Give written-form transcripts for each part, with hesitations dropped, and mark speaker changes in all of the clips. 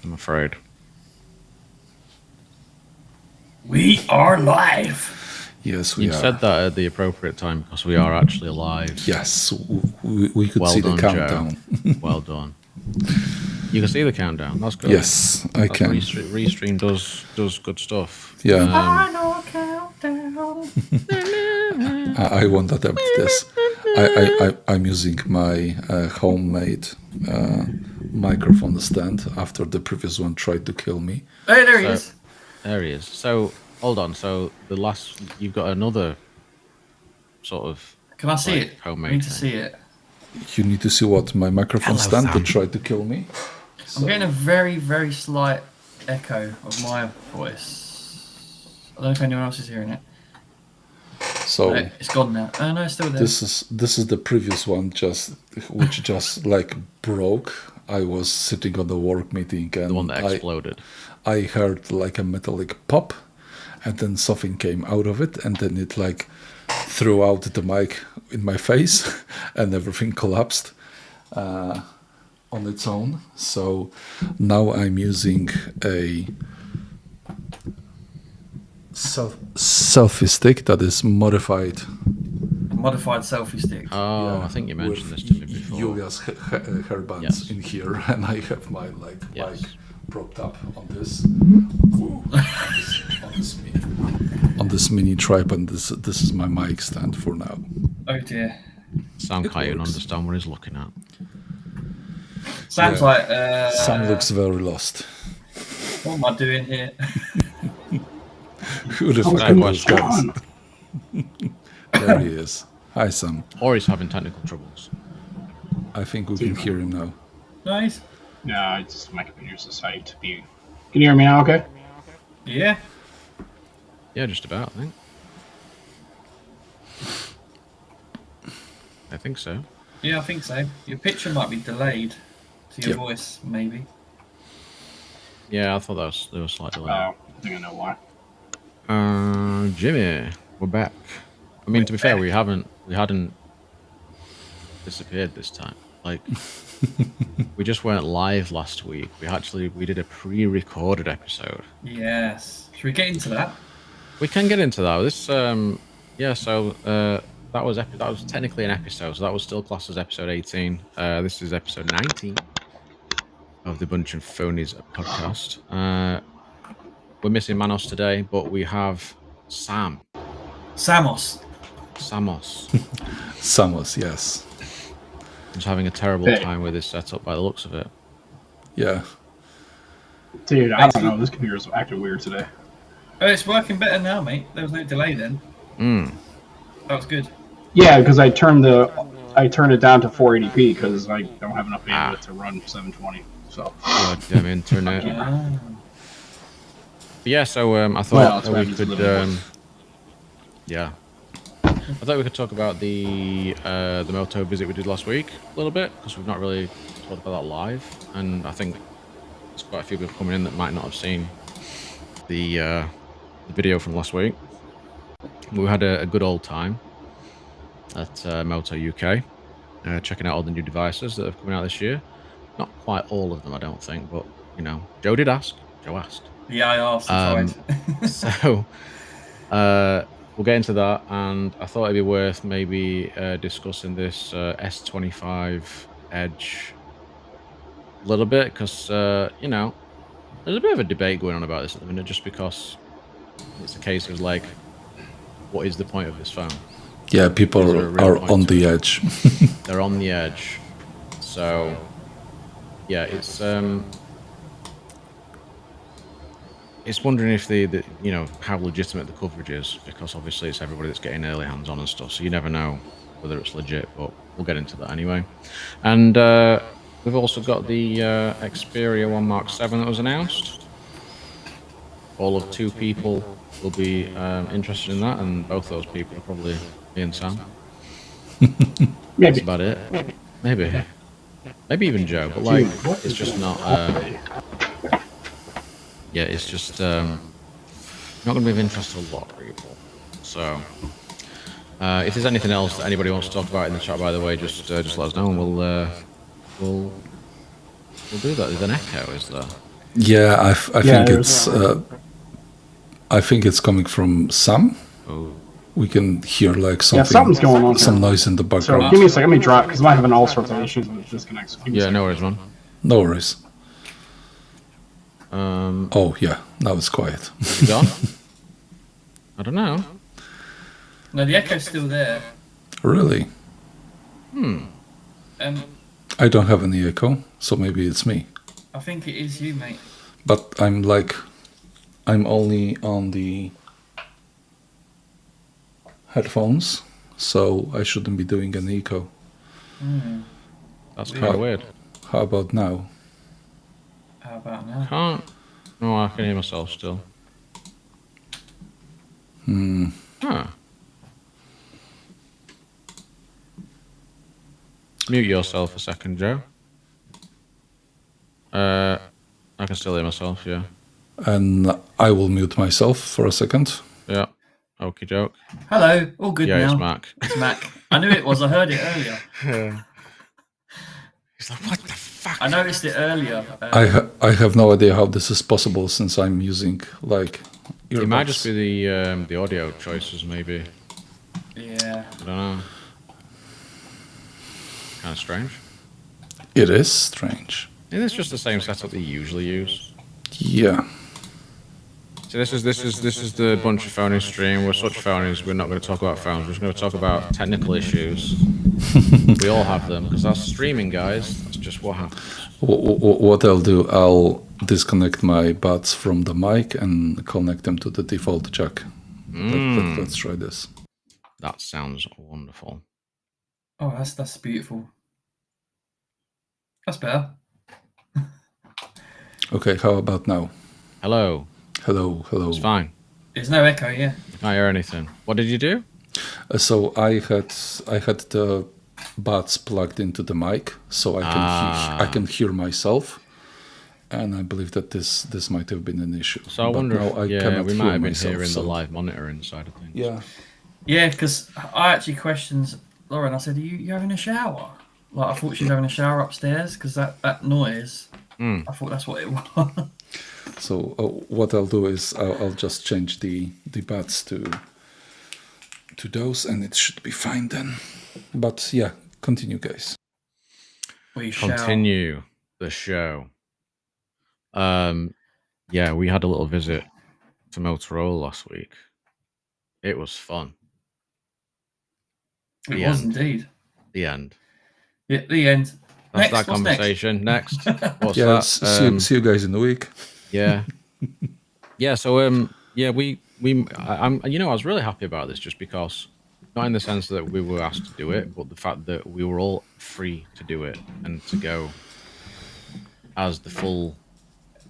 Speaker 1: I'm afraid.
Speaker 2: We are live.
Speaker 3: Yes, we
Speaker 1: You
Speaker 3: are.
Speaker 1: said that at the appropriate time because we are actually live.
Speaker 3: Yes, we could
Speaker 1: Well
Speaker 3: see
Speaker 1: done,
Speaker 3: the countdown.
Speaker 1: Joe. Well done. You can see the countdown. That's good.
Speaker 3: Yes, I
Speaker 1: That's
Speaker 3: can.
Speaker 1: Restream does good stuff.
Speaker 3: Yeah.
Speaker 2: Final countdown.
Speaker 3: I won't attempt this. I'm using my homemade microphone stand after the previous one tried to kill me.
Speaker 2: Hey, there he is.
Speaker 1: There he is. So hold on. So you've got another sort of.
Speaker 2: Can I see
Speaker 1: like,
Speaker 2: it? I
Speaker 1: homemade
Speaker 2: need to
Speaker 1: thing.
Speaker 2: see it.
Speaker 3: You need to see what my microphone
Speaker 1: Hello,
Speaker 3: stand
Speaker 1: Sam.
Speaker 3: that tried to kill me.
Speaker 2: I'm getting a very, very slight echo of my voice. I don't know if anyone else is hearing it.
Speaker 3: So
Speaker 2: No, it's gone now. Oh no, it's still there.
Speaker 3: this is the previous one, which just like broke. I was sitting on the work meeting and
Speaker 1: The one that exploded.
Speaker 3: I heard like a metallic pop, and then something came out of it, and then it like threw out the mic in my face, and everything collapsed on its own. So now I'm using a selfie stick that is modified.
Speaker 2: Modified selfie stick.
Speaker 1: Oh,
Speaker 3: Yeah,
Speaker 1: I think you mentioned
Speaker 3: with
Speaker 1: this to me before.
Speaker 3: Julia's hairbands
Speaker 1: Yes.
Speaker 3: in here, and I have my
Speaker 1: Yes.
Speaker 3: mic propped up on this, on this mini tripod. This is my mic stand for now.
Speaker 2: Oh dear.
Speaker 1: Sam
Speaker 3: It
Speaker 1: can't even
Speaker 3: works.
Speaker 1: understand what he's looking at.
Speaker 2: Sam's
Speaker 3: Yeah.
Speaker 2: like,
Speaker 3: Sam looks very lost.
Speaker 2: what am I doing here?
Speaker 3: Who the
Speaker 1: Good
Speaker 3: fuck are those
Speaker 1: question.
Speaker 3: guys? There he is. Hi, Sam.
Speaker 1: Or he's having technical troubles.
Speaker 3: I think we can hear him now.
Speaker 2: Nice.
Speaker 4: No, it's just my computer's decided to be. Can you hear me now? Okay.
Speaker 2: Yeah.
Speaker 1: Yeah, just about, I think. I think so.
Speaker 2: Yeah, I think so. Your picture might be delayed to your
Speaker 3: Yep.
Speaker 2: voice, maybe.
Speaker 1: Yeah, I thought there was slight delay.
Speaker 4: I think I know why.
Speaker 1: Jimmy, we're back. I mean, to be fair, we hadn't disappeared this time. Like, we just weren't live last week. We did a pre-recorded episode.
Speaker 2: Yes. Should we get into that?
Speaker 1: We can get into that. This, yeah. So that was technically an episode. So that was still classed as episode 18. This is episode 19 of the Bunch of Phoneys podcast. We're missing Manos today, but we have Samos.
Speaker 2: Samos.
Speaker 3: Samos, yes.
Speaker 1: He's having a terrible
Speaker 4: Hey.
Speaker 1: time with his setup by the looks of it.
Speaker 3: Yeah.
Speaker 4: Dude, I don't know. This computer's acting weird today.
Speaker 2: Oh, it's working better now, mate. There was no delay then. That was good.
Speaker 4: Yeah, because I turned it down to 480p because I don't have enough bandwidth to run 720. So
Speaker 1: Goddamn internet.
Speaker 2: Ah.
Speaker 1: Yeah, so I
Speaker 4: Well,
Speaker 1: thought
Speaker 4: that's
Speaker 1: that
Speaker 4: why
Speaker 1: we
Speaker 4: I'm
Speaker 1: could,
Speaker 4: just living
Speaker 1: yeah, I thought we could talk about the Moto visit we did last week a little bit because we've not really talked about that live, and I think there's quite a few people coming in that might not have seen the video from last week. We had a good old time at Moto UK, checking out all the new devices that have come out this year. Not quite all of them, I don't think, but you know, Joe did ask. Joe asked.
Speaker 2: Yeah, I asked. Tried.
Speaker 1: So we'll get into that, and I thought it'd be worth maybe discussing this S25 Edge a little bit because you know, there's a bit of a debate going on about this at the minute, just because it's a case of like, what is the point of this phone?
Speaker 3: Yeah,
Speaker 1: Is there a
Speaker 3: people
Speaker 1: real
Speaker 3: are
Speaker 1: point
Speaker 3: on
Speaker 1: to
Speaker 3: the
Speaker 1: it?
Speaker 3: edge.
Speaker 1: They're on the edge, so yeah, it's wondering if the you know how legitimate the coverage is, because obviously it's everybody that's getting early hands on and stuff, so you never know whether it's legit, but we'll get into that anyway. And we've also got the Xperia 1 Mark 7 that was announced. All of 2 people will be interested in that, and both those people are probably me and Sam. That's
Speaker 4: Maybe.
Speaker 1: about it. Maybe even Joe, but like, it's just not. Yeah, it's just not going to be of interest to a lot of people. So, if there's anything else that anybody wants to talk about in the chat, by the way, just let us know, and we'll do that. There's an echo, is there?
Speaker 3: Yeah, I
Speaker 4: Yeah,
Speaker 3: think I think it's coming from Sam.
Speaker 1: Oh.
Speaker 3: We can hear like
Speaker 4: Yeah,
Speaker 3: something,
Speaker 4: something's going on
Speaker 3: some
Speaker 4: here.
Speaker 3: noise in the
Speaker 4: So
Speaker 3: background.
Speaker 4: give me a second. Let me drop because I'm having all sorts of issues with disconnects. Give me a
Speaker 1: Yeah,
Speaker 4: second.
Speaker 1: no worries, man.
Speaker 3: No worries.
Speaker 1: Um,
Speaker 3: Oh yeah, now it's quiet.
Speaker 1: you gone? I don't know.
Speaker 2: No, the echo's still there.
Speaker 3: Really?
Speaker 2: Um,
Speaker 3: I don't have any echo, so maybe it's me.
Speaker 2: I think it is you, mate.
Speaker 3: But I'm only on the headphones, so I shouldn't be doing an echo.
Speaker 1: That's kind of weird.
Speaker 3: How about now?
Speaker 2: How about now?
Speaker 1: Can't. No, I can hear myself still. Huh. Mute yourself a second, Joe. I can still hear myself, yeah.
Speaker 3: And I will mute myself for a second.
Speaker 1: Yeah. Okie doke.
Speaker 2: Hello, all good
Speaker 1: Yeah,
Speaker 2: now.
Speaker 1: it's Mac.
Speaker 2: It's Mac. I knew it was. I heard it earlier.
Speaker 1: He's like, what the fuck?
Speaker 2: I noticed it earlier.
Speaker 3: I have no idea how this is possible since I'm using like earbuds.
Speaker 1: It might just be the audio choices, maybe.
Speaker 2: Yeah.
Speaker 1: I don't know. Kind of strange.
Speaker 3: It is strange.
Speaker 1: Is this just the same setup that you usually use?
Speaker 3: Yeah.
Speaker 1: So this is the Bunch of Phoneys stream. We're such phonies. We're not going to talk about phones. We're just going to talk about technical issues. We all have them because that's streaming, guys. That's just what happens.
Speaker 3: What I'll do, I'll disconnect my buds from the mic and connect them to the default jack. Let's try this.
Speaker 1: That sounds wonderful.
Speaker 2: Oh, that's beautiful. That's better.
Speaker 3: Okay, how about now?
Speaker 1: Hello.
Speaker 3: Hello.
Speaker 1: It's fine.
Speaker 2: There's no echo, yeah.
Speaker 1: I can't hear anything. What did you do?
Speaker 3: So I had the buds plugged into the mic, so I can hear myself, and I believe that this might have been an issue.
Speaker 1: So I
Speaker 3: But
Speaker 1: wonder
Speaker 3: now
Speaker 1: if, we might have been hearing the live monitoring side of things.
Speaker 3: Yeah.
Speaker 2: Yeah, because I actually questioned Lauren. I said, are you having a shower? Like, I thought she was having a shower upstairs because that noise, I thought that's what it was.
Speaker 3: So what I'll do is I'll just change the buds to those, and it should be fine then. But yeah, continue, guys.
Speaker 1: Continue the show. Yeah, we had a little visit to Motorola last week. It was fun.
Speaker 2: It was indeed.
Speaker 1: The end.
Speaker 2: Yeah, the end.
Speaker 1: That's
Speaker 2: Next,
Speaker 1: that conversation. Next. What's
Speaker 3: Yeah,
Speaker 1: that?
Speaker 3: see you guys in a week.
Speaker 1: Yeah. Yeah, so yeah, I was really happy about this just because, not in the sense that we were asked to do it, but the fact that we were all free to do it and to go as the full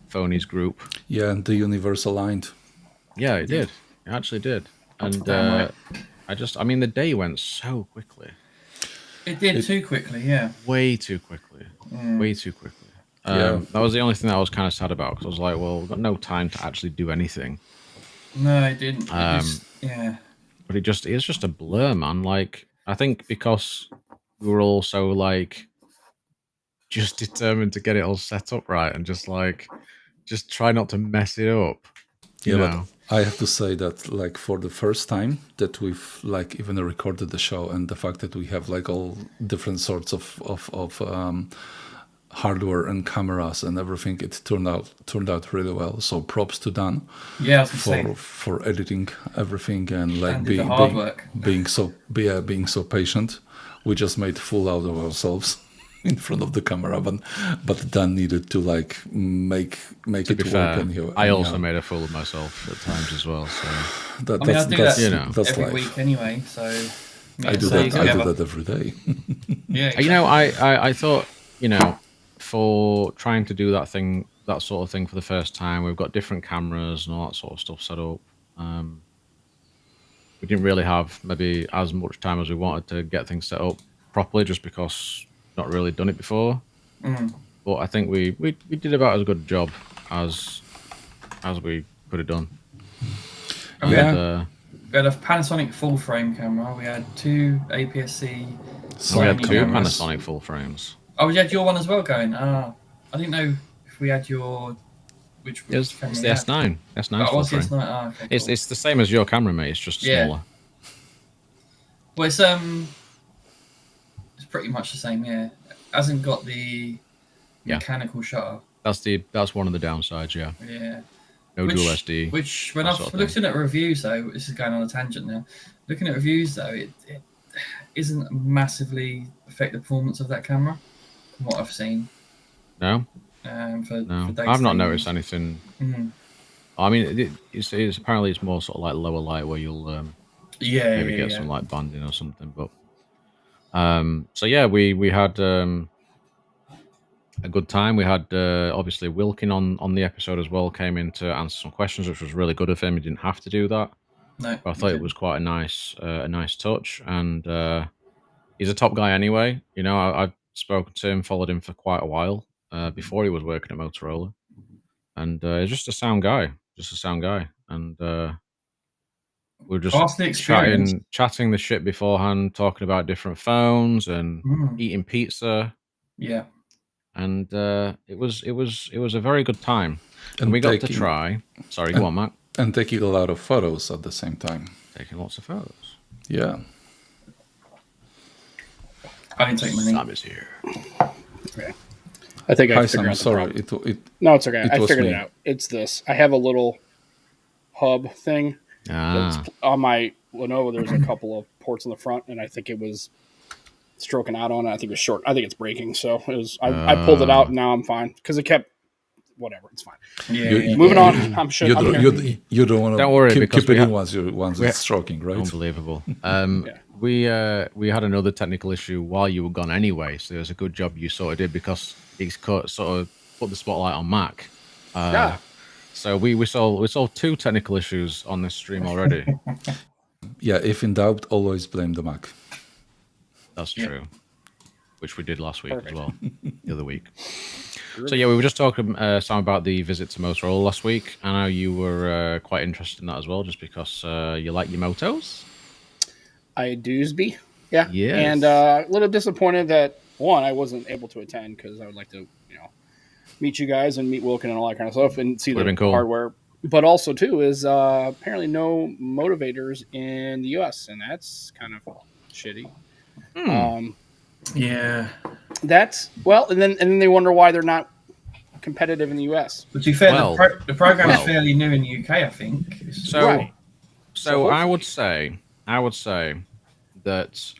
Speaker 1: Phoneys group.
Speaker 3: Yeah, and the universe aligned.
Speaker 1: Yeah, it did. It actually did. And the day went so quickly.
Speaker 2: It did too quickly, yeah.
Speaker 1: Way too quickly. Way too quickly. That was the only thing that I was kind of sad about because I was like, well, we've got no time to actually do anything.
Speaker 2: No, it didn't. Yeah.
Speaker 1: But it's just a blur, man. Like, I think because we were all so like just determined to get it all set up right and just try not to mess it up. You know?
Speaker 3: But I have to say that like for the first time that we've like even recorded the show, and the fact that we have like all different sorts of hardware and cameras and everything, it turned out really well. So props to Dan.
Speaker 2: Yeah,
Speaker 3: for editing everything and like
Speaker 2: the hard work.
Speaker 3: being so patient. We just made a fool out of ourselves in front of the camera, but Dan needed to like make
Speaker 1: To
Speaker 3: it
Speaker 1: be
Speaker 3: work.
Speaker 1: fair,
Speaker 3: Anyhow,
Speaker 1: I also made a fool of myself at times as well. So
Speaker 2: I do that
Speaker 3: that's
Speaker 2: every
Speaker 3: life.
Speaker 2: week anyway, so...
Speaker 3: I do that every day.
Speaker 2: Yeah, exactly.
Speaker 1: You know, I thought, for trying to do that sort of thing for the first time, we've got different cameras and all that sort of stuff set up. We didn't really have maybe as much time as we wanted to get things set up properly, just because we've not really done it before. But I think we did about as good a job as we could have done.
Speaker 2: We had a Panasonic full frame camera. We had two APS-C.
Speaker 1: We had two
Speaker 2: cameras.
Speaker 1: Panasonic full frames.
Speaker 2: Oh, we had your one as well going. I didn't know if we had your
Speaker 1: It's the S9. S9.
Speaker 2: Oh, what's the S9? Oh, okay, cool.
Speaker 1: It's the same as your camera, mate. It's just smaller.
Speaker 2: Well, it's pretty much the same. Yeah, hasn't got the mechanical shutter.
Speaker 1: That's one of the downsides. Yeah.
Speaker 2: Yeah.
Speaker 1: No dual SD.
Speaker 2: Which when I've looking at reviews though, this is going on a tangent now. Looking at reviews though, it isn't massively affect the performance of that camera, from what I've seen.
Speaker 1: No.
Speaker 2: For
Speaker 1: I've not noticed anything. I mean, it's apparently it's more sort of like lower light where you'll maybe get some like banding or something. But so yeah, we had a good time. We had obviously Wilkin on the episode as well. Came in to answer some questions, which was really good of him. He didn't have to do that.
Speaker 2: No,
Speaker 1: but I thought it was quite a nice touch, and he's a top guy anyway. You know, I've spoken to him, followed him for quite a while before he was working at Motorola, and he's just a sound guy, and we were just chatting the shit beforehand, talking about different phones and eating pizza.
Speaker 2: Yeah.
Speaker 1: And it was a very good time, and we got to try. Sorry, go on, Matt.
Speaker 3: And taking a lot of photos at the same time.
Speaker 1: Taking lots of photos.
Speaker 3: Yeah.
Speaker 2: I didn't take many.
Speaker 1: Sam is here.
Speaker 5: Okay. I think I figured out the
Speaker 3: sorry.
Speaker 5: No, it's okay. I figured it out. It's this. I have a little hub thing. On my Lenovo, there's a couple of ports in the front, and I think it was stroking out on it. I think it was short. I think it's breaking. So it was. I pulled it out, and now I'm fine because it kept. Whatever, it's fine.
Speaker 2: Yeah.
Speaker 5: Moving on. I'm sure.
Speaker 3: You don't want to.
Speaker 1: Don't worry,
Speaker 3: keep it in once it's stroking, right?
Speaker 1: Unbelievable. We had another technical issue while you were gone anyway, so it was a good job you sort of did because it's sort of put the spotlight on Mac. So we solved two technical issues on this stream already.
Speaker 3: Yeah, if in doubt, always blame the Mac.
Speaker 1: That's true. Which we did last week as well, the other week. So yeah, we were just talking, Sam, about the visit to Motorola last week. I know you were quite interested in that as well, just because you like your motos.
Speaker 5: I do's-be, yeah.
Speaker 1: Yes.
Speaker 5: And a little disappointed that, one, I wasn't able to attend because I would like to, meet you guys and meet Wilkin and all that kind of stuff and see the hardware. But also, too, is apparently no motivators in the U.S., and that's kind of shitty.
Speaker 2: Yeah.
Speaker 5: That's and then they wonder why they're not competitive in the US.
Speaker 2: But to be fair, the program is fairly new in the UK, I think.
Speaker 1: So I would say that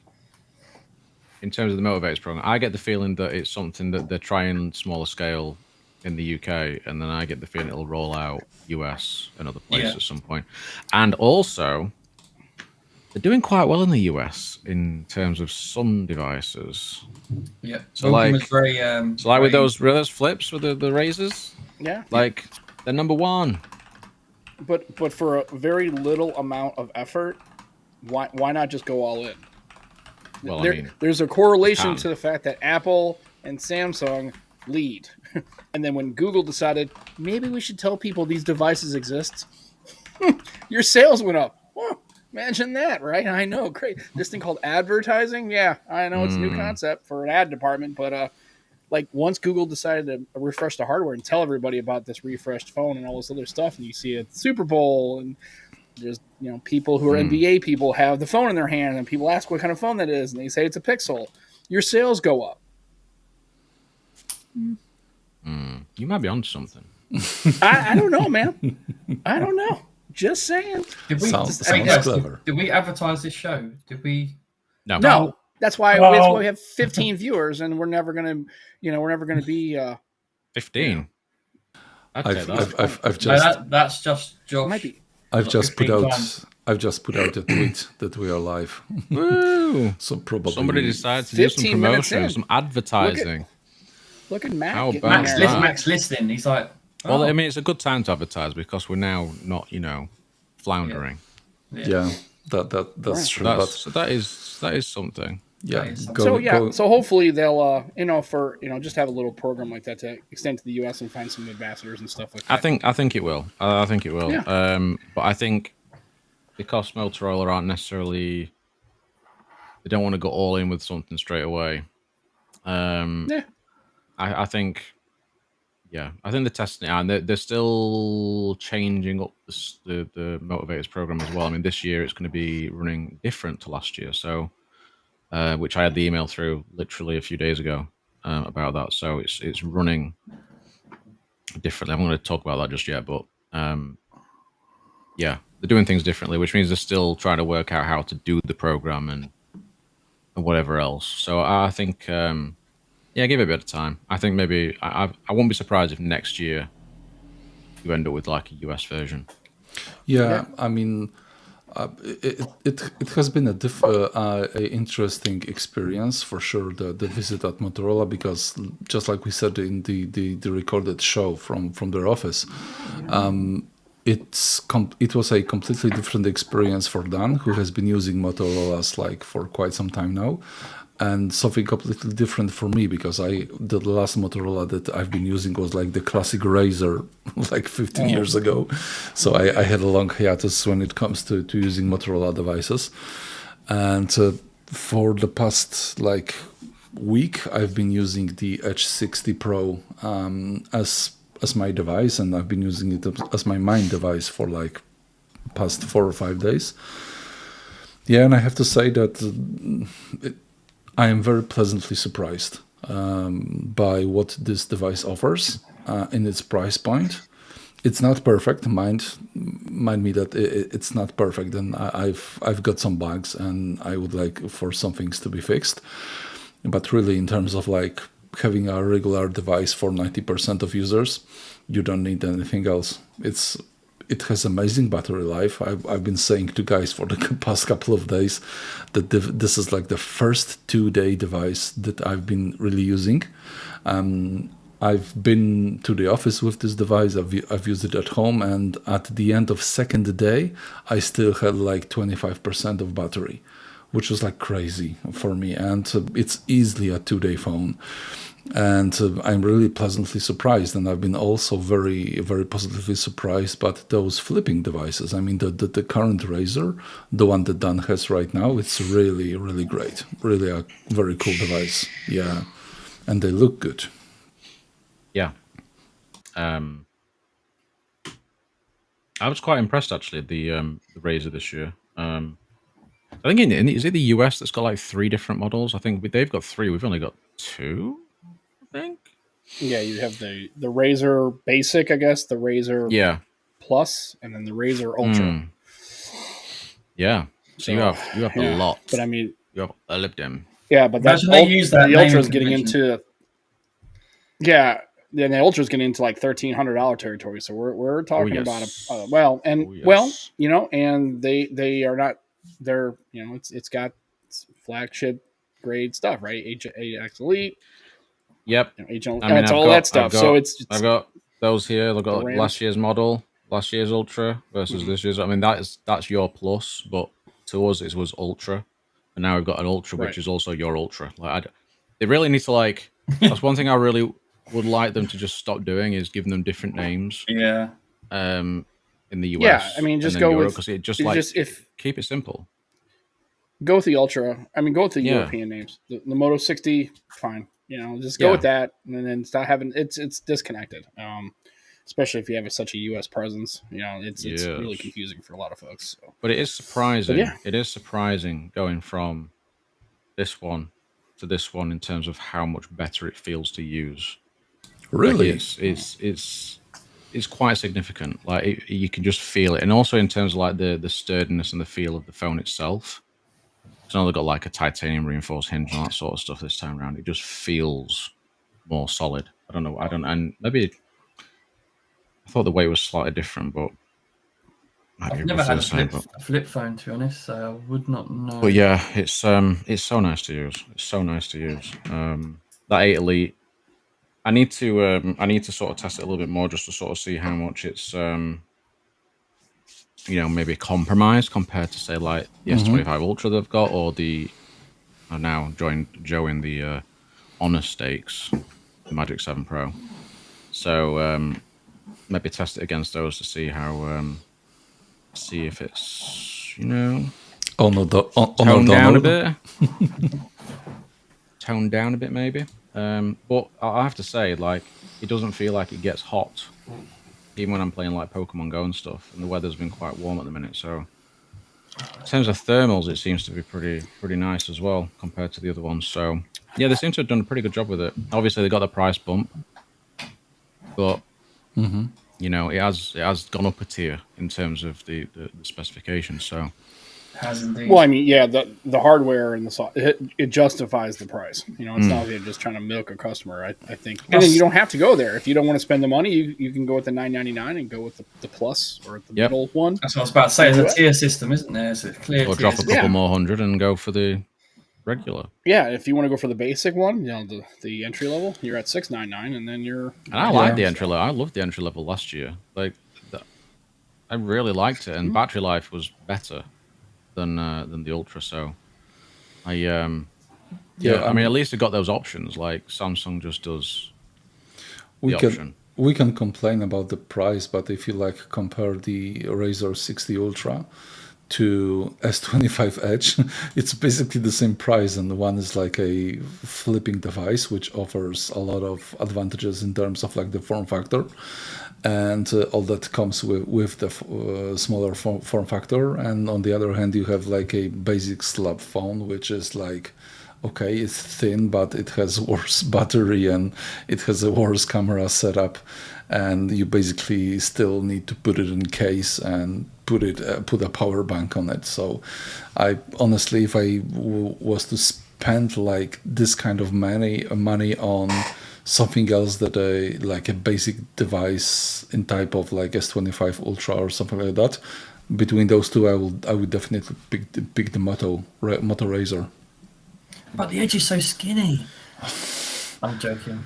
Speaker 1: in terms of the motivators program, I get the feeling that it's something that they're trying smaller scale in the UK, and then I get the feeling it'll roll out US and other places at some point. And also, they're doing quite well in the US in terms of some devices.
Speaker 2: Yeah.
Speaker 1: So like with those flips with the razors.
Speaker 5: Yeah.
Speaker 1: Like they're number one.
Speaker 5: But for a very little amount of effort, why not just go all in?
Speaker 1: Well,
Speaker 5: there's a correlation to the fact that Apple and Samsung lead, and then when Google decided maybe we should tell people these devices exist, your sales went up. Whoa. Imagine that, right? I know, great. This thing called advertising, yeah, I know it's a new concept for an ad department, but like once Google decided to refresh the hardware and tell everybody about this refreshed phone and all this other stuff, and you see it at the Super Bowl, and there's people who are NBA people have the phone in their hand, and people ask what kind of phone that is, and they say it's a Pixel. Your sales go up.
Speaker 1: You might be onto something.
Speaker 5: I don't know, man. I don't know. Just saying.
Speaker 3: Sounds clever.
Speaker 2: Did we advertise this show? Did we?
Speaker 5: No. That's why we have 15 viewers, and we're never gonna be
Speaker 1: 15.
Speaker 3: I've just.
Speaker 2: That's just Josh.
Speaker 5: Might be.
Speaker 3: I've just put out a tweet that we are live.
Speaker 1: Woo!
Speaker 3: So probably
Speaker 1: somebody decided to do some promotion, some advertising.
Speaker 5: Look at Matt.
Speaker 1: How about
Speaker 2: Max listening. He's like.
Speaker 1: Well, I mean, it's a good time to advertise because we're now not, floundering.
Speaker 3: Yeah, that's true.
Speaker 1: So that is something.
Speaker 3: Yeah.
Speaker 5: So hopefully they'll, just have a little program like that to extend to the U.S. and find some ambassadors and stuff like that.
Speaker 1: I think it will. I think it will.
Speaker 5: Yeah.
Speaker 1: But I think because Motorola aren't necessarily, they don't want to go all in with something straight away. I think Yeah, I think they're testing it out, and they're still changing up the motivators program as well. I mean, this year it's going to be running different to last year, so which I had the email through literally a few days ago about that. So it's running differently. I'm not going to talk about that just yet, but yeah, they're doing things differently, which means they're still trying to work out how to do the program and whatever else. So I think, yeah, give it a bit of time. I think maybe I won't be surprised if next year you end up with like a US version.
Speaker 3: Yeah, I mean, it has been a interesting experience for sure. The visit at Motorola, because just like we said in the recorded show from their office, it was a completely different experience for Dan, who has been using Motorola's like for quite some time now, and something completely different for me, because the last Motorola that I've been using was like the classic Razr like 15 years ago. So I had a long hiatus when it comes to using Motorola devices. And for the past like week, I've been using the Edge 60 Pro as my device, and I've been using it as my main device for like past 4 or 5 days. Yeah, and I have to say that I am very pleasantly surprised by what this device offers in its price point. It's not perfect. Mind me that it's not perfect, and I've got some bugs, and I would like for some things to be fixed. But really, in terms of like having a regular device for 90% of users, you don't need anything else. It has amazing battery life. I've been saying to guys for the past couple of days that this is like the first 2-day device that I've been really using. I've been to the office with this device. I've used it at home, and at the end of second day, I still had like 25% of battery, which was like crazy for me. And it's easily a 2-day phone. And I'm really pleasantly surprised, and I've been also very, very positively surprised by those flipping devices. I mean, the current Razr, the one that Dan has right now, it's really, really great. Really a very cool device. Yeah, and they look good.
Speaker 1: Yeah. I was quite impressed actually. The Razr this year. I think is it the US that's got like 3 different models? I think they've got 3. We've only got 2. I think.
Speaker 5: Yeah, you have the Razr Basic, I guess, the Razr Plus, and then the Razr Ultra.
Speaker 1: Yeah. So you have a lot.
Speaker 5: But I mean,
Speaker 1: you have a lib dem.
Speaker 5: Yeah, but the Ultra is getting into. Yeah, then the Ultra is getting into like $1,300 territory. So we're talking about and they are not. They're it's got flagship grade stuff, right? AX Elite.
Speaker 1: Yep.
Speaker 5: It's all that stuff. I've
Speaker 1: got those here. I've got last year's model, last year's Ultra versus this year's. I mean, that's your Plus, but to us it was Ultra, and now we've got an Ultra, which is also your Ultra. Like, they really need to like. That's one thing I really would like them to just stop doing, is giving them different names.
Speaker 2: Yeah.
Speaker 1: In the US.
Speaker 5: Yeah, I mean, just go
Speaker 1: Europe,
Speaker 5: with
Speaker 1: because it just like keep it simple.
Speaker 5: Go with the Ultra. I mean, go with the European names. The Moto 60, fine. Just go with that, and then stop having it's disconnected. Especially if you have such a U.S. presence, it's really confusing for a lot of folks. So.
Speaker 1: But it is surprising. It is surprising going from this one to this one in terms of how much better it feels to use.
Speaker 3: Really,
Speaker 1: like it's quite significant. Like you can just feel it, and also in terms of like the sturdiness and the feel of the phone itself. It's now they've got like a titanium reinforced hinge and that sort of stuff this time around. It just feels more solid. I don't know. And maybe I thought the weight was slightly different, but
Speaker 2: I've never had a flip phone, to be honest, so I would not know.
Speaker 1: But yeah, it's so nice to use. It's so nice to use. That 8 Elite, I need to sort of test it a little bit more just to sort of see how much it's maybe compromised compared to say like the S25 Ultra they've got, or I now joined Joe in the Honor Stakes, the Magic 7 Pro. So maybe test it against those to see how see if it's toned down a bit. Toned down a bit maybe. But I have to say, like, it doesn't feel like it gets hot, even when I'm playing like Pokemon Go and stuff. And the weather's been quite warm at the minute, so in terms of thermals, it seems to be pretty nice as well compared to the other ones. So yeah, they seem to have done a pretty good job with it. Obviously, they got the price bump, but you know, it has gone up a tier in terms of the specifications. So
Speaker 2: Has indeed.
Speaker 5: Well, I mean, yeah, the hardware and it justifies the price. You know, it's not like they're just trying to milk a customer. I think, and then you don't have to go there if you don't want to spend the money. You can go with the $9.99 and go with the plus or the middle one.
Speaker 2: That's what I was about to say. There's a tier system, isn't there? It's a clear
Speaker 1: or
Speaker 2: tier
Speaker 1: drop a
Speaker 2: system.
Speaker 1: couple more hundred and go for the regular.
Speaker 5: Yeah, if you want to go for the basic one, you know, the entry level, you're at $6.99, and then you're.
Speaker 1: And I like the entry level. I loved the entry level last year. Like, I really liked it, and battery life was better than the Ultra. So, I mean, at least it got those options. Like Samsung just does the option.
Speaker 3: We can complain about the price, but if you like compare the Razer 60 Ultra to S25 Edge, it's basically the same price, and the one is like a flipping device which offers a lot of advantages in terms of like the form factor and all that comes with the smaller form factor. And on the other hand, you have like a basic slab phone, which is like, okay, it's thin, but it has worse battery and it has a worse camera setup, and you basically still need to put it in case and put a power bank on it. So I honestly, if I was to spend like this kind of money on something else that like a basic device in type of like S25 Ultra or something like that, between those two, I would definitely pick the Moto Razer.
Speaker 2: But the Edge is so skinny. I'm joking.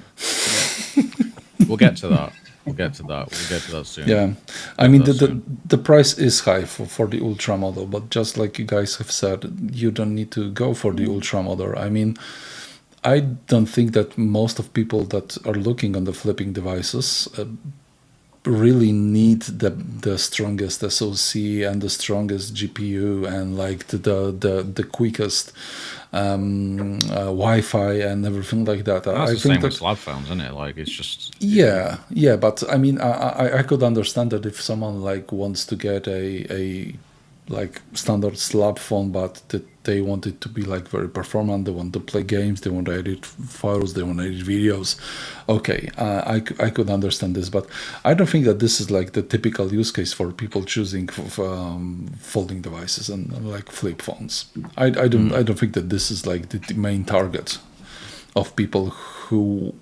Speaker 1: We'll get to that. We'll get to that soon.
Speaker 3: Yeah, I mean the price is high for the Ultra model, but just like you guys have said, you don't need to go for the Ultra model. I mean, I don't think that most of people that are looking on the flipping devices really need the strongest SoC and the strongest GPU and like the quickest Wi-Fi and everything like that.
Speaker 1: That's
Speaker 3: I
Speaker 1: the
Speaker 3: think
Speaker 1: same with slab phones, isn't it? Like, it's just
Speaker 3: yeah. But I mean, I could understand that if someone like wants to get a like standard slab phone, but they want it to be like very performant, they want to play games, they want to edit files, they want to edit videos. Okay, I could understand this, but I don't think that this is like the typical use case for people choosing folding devices and like flip phones. I don't think that this is like the main target of people who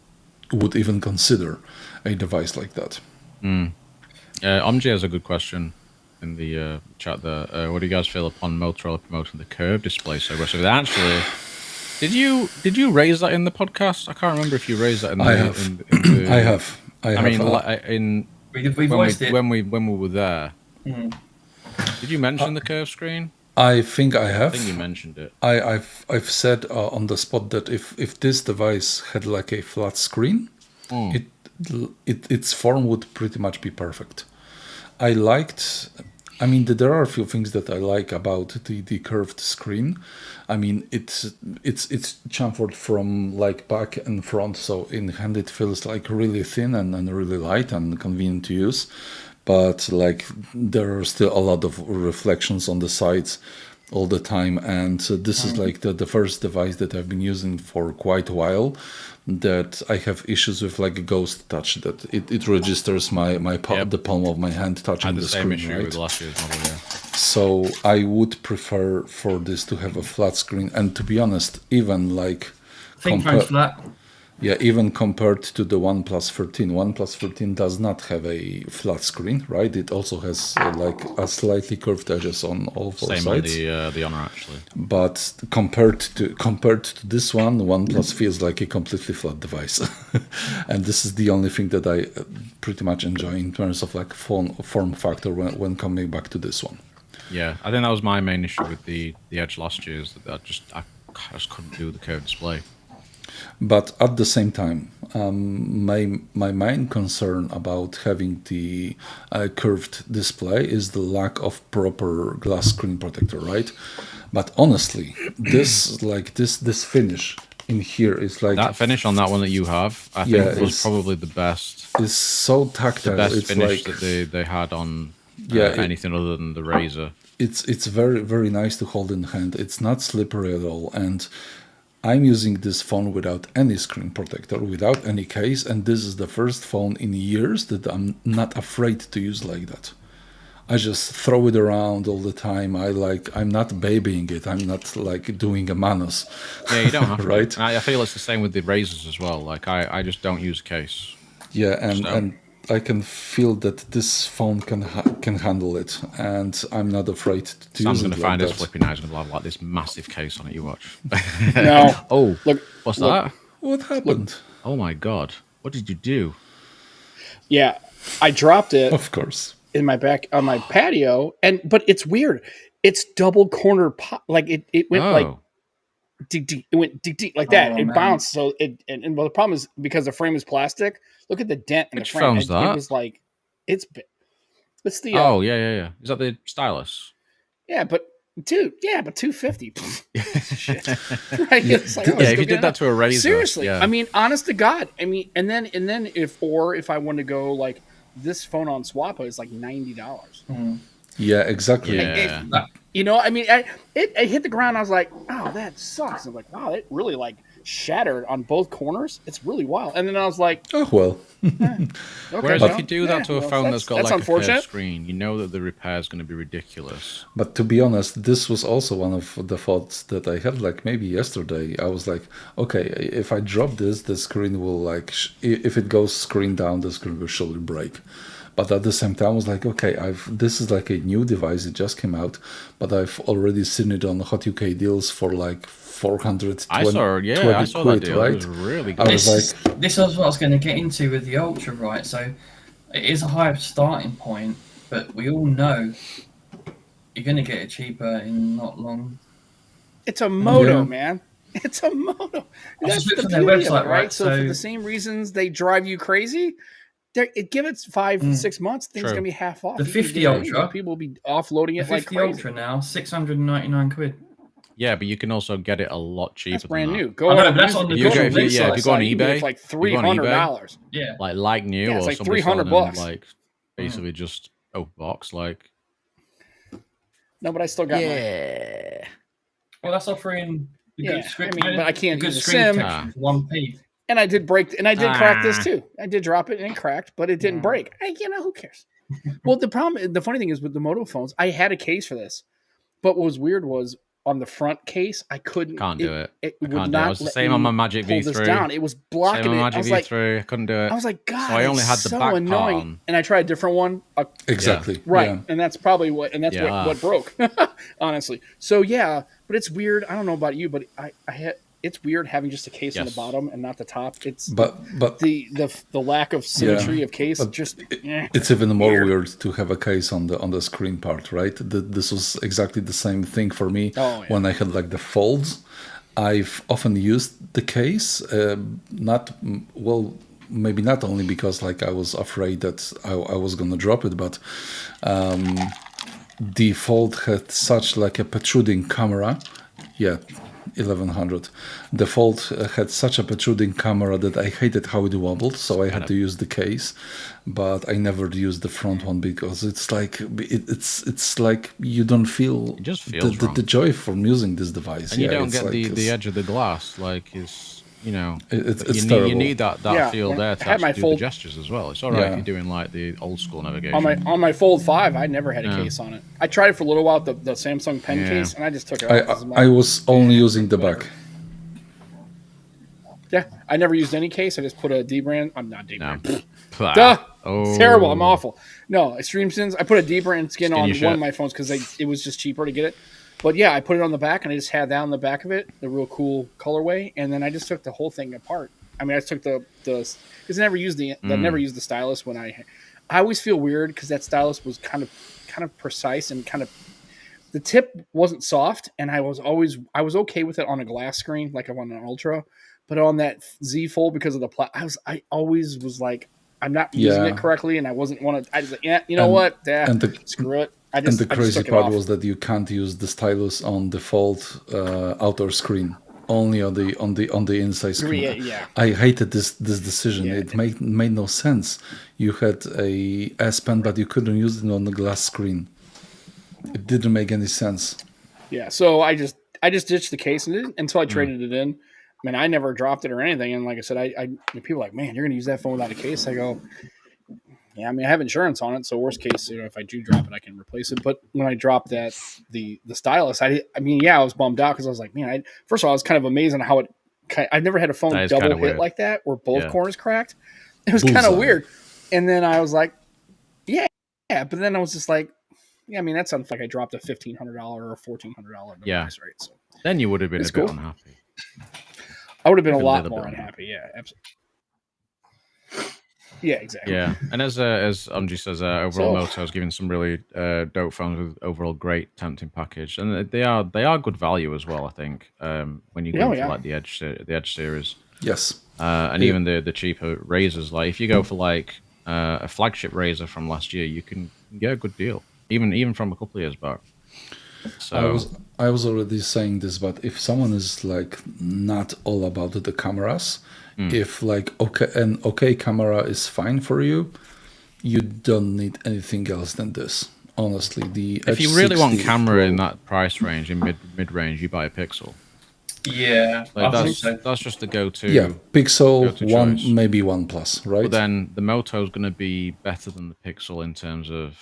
Speaker 3: would even consider a device like that.
Speaker 1: Omji has a good question in the chat there. What do you guys feel upon Motorola promoting the curved display so aggressively? Actually, did you raise that in the podcast? I can't remember if you raised that in the.
Speaker 3: I have.
Speaker 1: I mean,
Speaker 2: we voiced it
Speaker 1: when we were there. Did you mention the curved screen?
Speaker 3: I think I have.
Speaker 1: I think you mentioned it.
Speaker 3: I've said on the spot that if this device had like a flat screen, its form would pretty much be perfect. I mean, there are a few things that I like about the curved screen. I mean, it's chamfered from like back and front, so in hand it feels like really thin and really light and convenient to use. But like there are still a lot of reflections on the sides all the time, and this is like the first device that I've been using for quite a while that I have issues with like a ghost touch, that it registers the palm of my hand touching the screen.
Speaker 1: Same issue with last year's model, yeah.
Speaker 3: So I would prefer for this to have a flat screen, and to be honest, even like
Speaker 2: flat.
Speaker 3: Yeah, even compared to the OnePlus 13. OnePlus 13 does not have a flat screen, right? It also has like a slightly curved edges on all four sides.
Speaker 1: Same on the Honor, actually.
Speaker 3: But compared to this one, OnePlus feels like a completely flat device. And this is the only thing that I pretty much enjoy in terms of like form factor when coming back to this one.
Speaker 1: Yeah, I think that was my main issue with the Edge last year, is that I just couldn't do the curved display.
Speaker 3: But at the same time, my main concern about having the curved display is the lack of proper glass screen protector, right? But honestly, this finish in here is like
Speaker 1: that finish on that one that you have, I think was probably the best.
Speaker 3: It's so tactile.
Speaker 1: The best
Speaker 3: it's
Speaker 1: finish
Speaker 3: like,
Speaker 1: that they had on anything other than the Razor.
Speaker 3: It's very, very nice to hold in hand. It's not slippery at all, and I'm using this phone without any screen protector, without any case, and this is the first phone in years that I'm not afraid to use like that. I just throw it around all the time. I'm not babying it. I'm not like doing a manos.
Speaker 1: Yeah, you don't have
Speaker 3: right?
Speaker 1: to. I feel it's the same with the Razors as well. Like I just don't use a case.
Speaker 3: Yeah, and I can feel that this phone can handle it, and I'm not afraid to use it.
Speaker 1: Sam's going to find his flipping eyes and have like this massive case on it. You watch.
Speaker 5: No.
Speaker 1: Oh,
Speaker 5: look,
Speaker 1: what's that?
Speaker 3: What happened?
Speaker 1: Oh my god! What did you do?
Speaker 5: Yeah, I dropped it.
Speaker 3: Of course.
Speaker 5: In my back on my patio, but it's weird. It's double corner pop. Like it went like it went deep like that. It bounced. So and well, the problem is because the frame is plastic. Look at the dent in the frame. It was like it's the
Speaker 1: yeah. Is that the stylus?
Speaker 5: Yeah, but dude, but 250. Shit. Right? It's like,
Speaker 1: if you did that to a Razor,
Speaker 5: seriously. I mean, honest to God. I mean, and then if I want to go like. This phone on Swappa is like $90.
Speaker 3: Yeah, exactly.
Speaker 1: Yeah.
Speaker 5: I mean, it hit the ground. I was like, "Oh, that sucks." I'm like, "Wow, it really like shattered on both corners. It's really wild." And then I was like,
Speaker 3: "Oh well."
Speaker 5: Okay,
Speaker 1: whereas if you do that to a phone that's got like a curved screen, you know that the repair is going to be ridiculous.
Speaker 3: But to be honest, this was also one of the thoughts that I had. Like maybe yesterday, I was like, "Okay, if I drop this, the screen will like if it goes screen down, the screen will surely break." But at the same time, I was like, okay, this is like a new device. It just came out, but I've already seen it on Hot UK deals for like 420
Speaker 1: I saw
Speaker 3: quid,
Speaker 1: that deal.
Speaker 3: right?
Speaker 1: It was really
Speaker 2: good. This was what I was going to get into with the Ultra, right? So it is a high starting point, but we all know you're going to get it cheaper in not long.
Speaker 5: It's a Moto, man. It's a Moto. That's the beauty website, of it, right? So for the same reasons they drive you crazy, give it 5-6 months, things going to be half off.
Speaker 2: The 50 Ultra,
Speaker 5: people will be offloading it like crazy.
Speaker 2: The 50 Ultra now, 699 quid.
Speaker 1: Yeah, but you can also get it a lot cheaper.
Speaker 5: That's brand new.
Speaker 1: If you go on eBay,
Speaker 5: it's like $300.
Speaker 2: Yeah,
Speaker 1: like new, or
Speaker 5: it's like
Speaker 1: $300. Like basically just box like.
Speaker 5: No, but I still got
Speaker 2: mine. Well, that's offering the good screen.
Speaker 5: I mean, but I can't use
Speaker 2: the
Speaker 5: SIM.
Speaker 2: 1p.
Speaker 5: And I did crack this too. I did drop it and it cracked, but it didn't break. Who cares? Well, the funny thing is with the Moto phones, I had a case for this, but what was weird was on the front case, I can't
Speaker 1: do it.
Speaker 5: It would
Speaker 1: not.
Speaker 5: It
Speaker 1: was the same on my Magic V3.
Speaker 5: Down. It was blocking it.
Speaker 1: I was like, I couldn't do it.
Speaker 5: I was like, God,
Speaker 1: so I only had the back
Speaker 5: annoying.
Speaker 1: part on.
Speaker 5: And I tried a different one.
Speaker 3: Exactly.
Speaker 5: Right.
Speaker 3: Yeah.
Speaker 5: And that's probably what broke. Honestly. So yeah, but it's weird. I don't know about you, but I had. It's weird having just a case on the bottom and not the top. It's
Speaker 3: but
Speaker 5: the lack of symmetry of case.
Speaker 3: It's even more weird to have a case on the screen part, right? This was exactly the same thing for me when I had like the folds. I've often used the case, maybe not only because like I was afraid that I was gonna drop it, but the Fold had such like a protruding camera. Yeah. 1100. The Fold had such a protruding camera that I hated how it wobbled, so I had to use the case. But I never used the front one because it's like it's like you don't feel the joy from using this device.
Speaker 1: And you don't get the edge of the glass, like it's
Speaker 3: it's
Speaker 1: you need that feel there to actually do the gestures as well. It's all right if you're doing like the old school navigation.
Speaker 5: On my Fold 5, I never had a case on it. I tried it for a little while, the Samsung Pen case, and I just took it off.
Speaker 3: I was only using the back.
Speaker 5: Yeah, I never used any case. I just put a D-brand. I'm not D-brand.
Speaker 1: No.
Speaker 5: Duh! It's terrible. I'm awful. No, Extreme Sins. I put a D-brand skin on one of my phones because it was just cheaper to get it. But yeah, I put it on the back, and I just had that on the back of it, the real cool colorway, and then I just took the whole thing apart. I mean, I took the because I never used the stylus when I always feel weird because that stylus was kind of precise and kind of the tip wasn't soft, and I was okay with it on a glass screen like I'm on an Ultra, but on that Z Fold because of the I always was like I'm not using it correctly, and I wasn't want to. I was like, screw it.
Speaker 3: And the crazy part was that you can't use the stylus on the Fold outer screen. only on the inside screen.
Speaker 5: Yeah.
Speaker 3: I hated this decision.
Speaker 5: Yeah.
Speaker 3: It made no sense. You had a S Pen, but you couldn't use it on the glass screen. It didn't make any sense.
Speaker 5: Yeah, so I just ditched the case until I traded it in. I mean, I never dropped it or anything. And like I said, I people are like, man, you're going to use that phone without a case. I go, yeah, I mean, I have insurance on it. So worst case, if I do drop it, I can replace it. But when I dropped the stylus, I was bummed out because I was like, man, first of all, I was kind of amazed on how it, I've never had a phone double hit like that where both corners cracked. It was kind of weird. And then I was like, yeah. But then I was just like, yeah, I mean, that sounds like I dropped a $1,500 or a $1,400 device, right? So
Speaker 1: then you would have been a bit unhappy.
Speaker 5: I would have been a lot more unhappy. Yeah, absolutely. Yeah, exactly.
Speaker 1: Yeah, and as Andre says, overall Moto's giving some really dope phones with overall great tempting package, and they are good value as well. I think when you go for like the Edge series,
Speaker 3: yes,
Speaker 1: and even the cheaper razors. Like if you go for like a flagship razor from last year, you can get a good deal. Even from a couple of years back. So
Speaker 3: I was already saying this, but if someone is like not all about the cameras, if like okay camera is fine for you, you don't need anything else than this. Honestly,
Speaker 1: if you really want camera in that price range, in mid range, you buy a Pixel.
Speaker 2: Yeah,
Speaker 1: like that's just the go-to.
Speaker 3: Yeah, Pixel One,
Speaker 1: choice.
Speaker 3: maybe OnePlus, right?
Speaker 1: But then the Moto is going to be better than the Pixel in terms of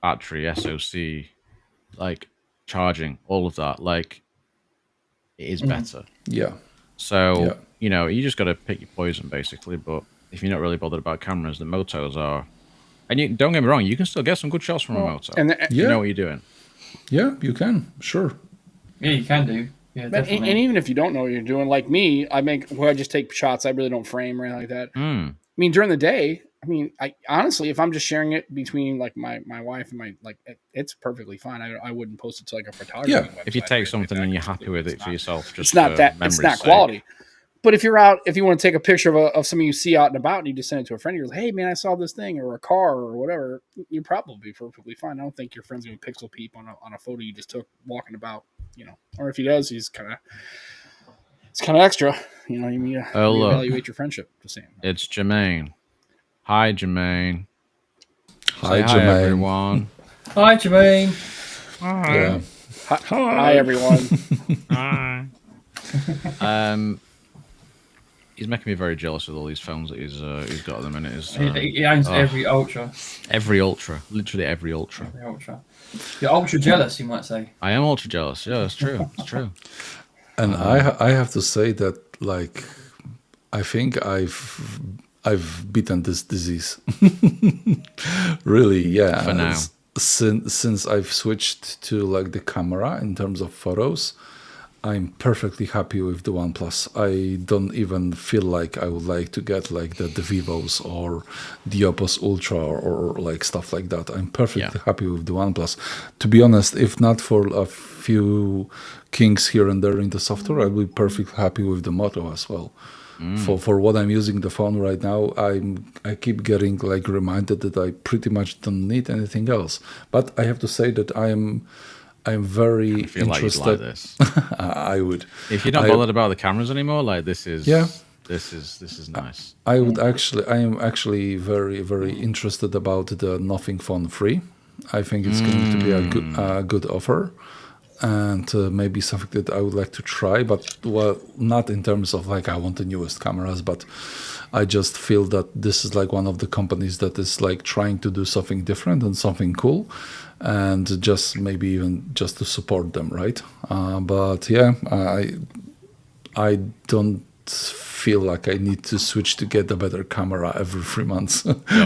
Speaker 1: battery, SoC, like charging, all of that. Like it is better.
Speaker 3: Yeah.
Speaker 1: So you just got to pick your poison basically. But if you're not really bothered about cameras, the Motos are. And don't get me wrong, you can still get some good shots from a Moto.
Speaker 5: And
Speaker 1: you know what you're doing.
Speaker 3: Yeah, you can. Sure.
Speaker 2: Yeah, you can do. Yeah, definitely.
Speaker 5: And even if you don't know what you're doing, like me, I just take shots. I really don't frame or anything like that. I mean, during the day, I mean, I honestly, if I'm just sharing it between like my wife and my it's perfectly fine. I wouldn't post it to like a photography website.
Speaker 1: If you take something and you're happy with it for yourself, just
Speaker 5: it's not quality. But if you're out, if you want to take a picture of something you see out and about, and you just send it to a friend, you're like, hey man, I saw this thing, or a car, or whatever, you're probably perfectly fine. I don't think your friend's gonna pixel peep on a photo you just took walking about, Or if he does, it's kind of extra, You evaluate your friendship. Just saying.
Speaker 1: It's Jermaine. Hi, Jermaine.
Speaker 3: Hi, Jermaine.
Speaker 1: Hi, everyone.
Speaker 2: Hi, Jermaine.
Speaker 1: Hi.
Speaker 3: Yeah.
Speaker 5: Hi, everyone.
Speaker 1: Hi. He's making me very jealous with all these phones that he's got at the minute.
Speaker 2: He owns every Ultra.
Speaker 1: Every Ultra. Literally every Ultra.
Speaker 2: Every Ultra. You're ultra jealous, you might say.
Speaker 1: I am ultra jealous. Yeah, it's true. It's true.
Speaker 3: And I have to say that, like, I think I've beaten this disease. Really, yeah.
Speaker 1: For now.
Speaker 3: Since I've switched to like the camera in terms of photos, I'm perfectly happy with the OnePlus. I don't even feel like I would like to get like the Vivos or the Opus Ultra or like stuff like that. I'm perfectly happy with the OnePlus. To be honest, if not for a few kinks here and there in the software, I'd be perfectly happy with the Moto as well. For what I'm using the phone right now, I keep getting like reminded that I pretty much don't need anything else. But I have to say that I'm very
Speaker 1: feel
Speaker 3: interested.
Speaker 1: Like you'd like this.
Speaker 3: I would.
Speaker 1: If you're not bothered about the cameras anymore, like this is this is nice.
Speaker 3: I am actually very, very interested about the Nothing Phone 3. I think it's going to be a good offer. And maybe something that I would like to try, but not in terms of like I want the newest cameras, but I just feel that this is like one of the companies that is like trying to do something different and something cool, and just maybe even just to support them, right? But yeah, I don't feel like I need to switch to get a better camera every 3 months,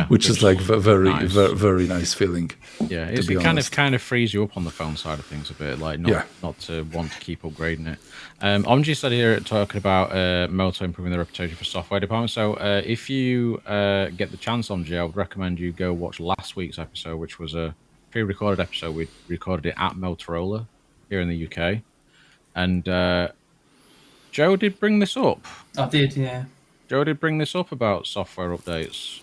Speaker 3: which is like very nice feeling.
Speaker 1: Yeah, it kind of frees you up on the phone side of things a bit, like not to want to keep upgrading it. Omji said here talking about Moto improving their reputation for software department. So if you get the chance, Omji, I would recommend you go watch last week's episode, which was a pre-recorded episode. We recorded it at Motorola here in the UK, and Joe did bring this up.
Speaker 2: I did, yeah.
Speaker 1: Joe did bring this up about software updates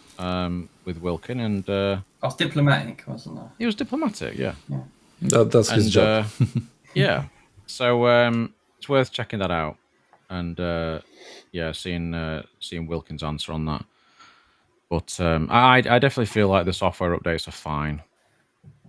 Speaker 1: with Wilkin, and
Speaker 2: I was diplomatic, wasn't I?
Speaker 1: he was diplomatic, yeah.
Speaker 3: That's his job.
Speaker 1: Yeah. So it's worth checking that out, and seeing Wilkins' answer on that. But I definitely feel like the software updates are fine.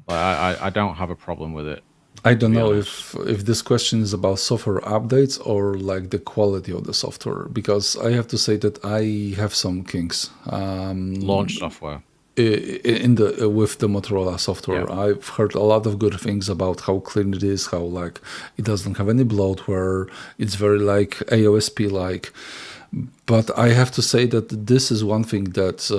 Speaker 1: Like, I don't have a problem with it.
Speaker 3: I don't know if this question is about software updates or like the quality of the software, because I have to say that I have some kinks.
Speaker 1: Launch software.
Speaker 3: In the with the Motorola software,
Speaker 1: Yeah.
Speaker 3: I've heard a lot of good things about how clean it is, how like it doesn't have any bloatware, it's very like AOSP like. But I have to say that this is one thing that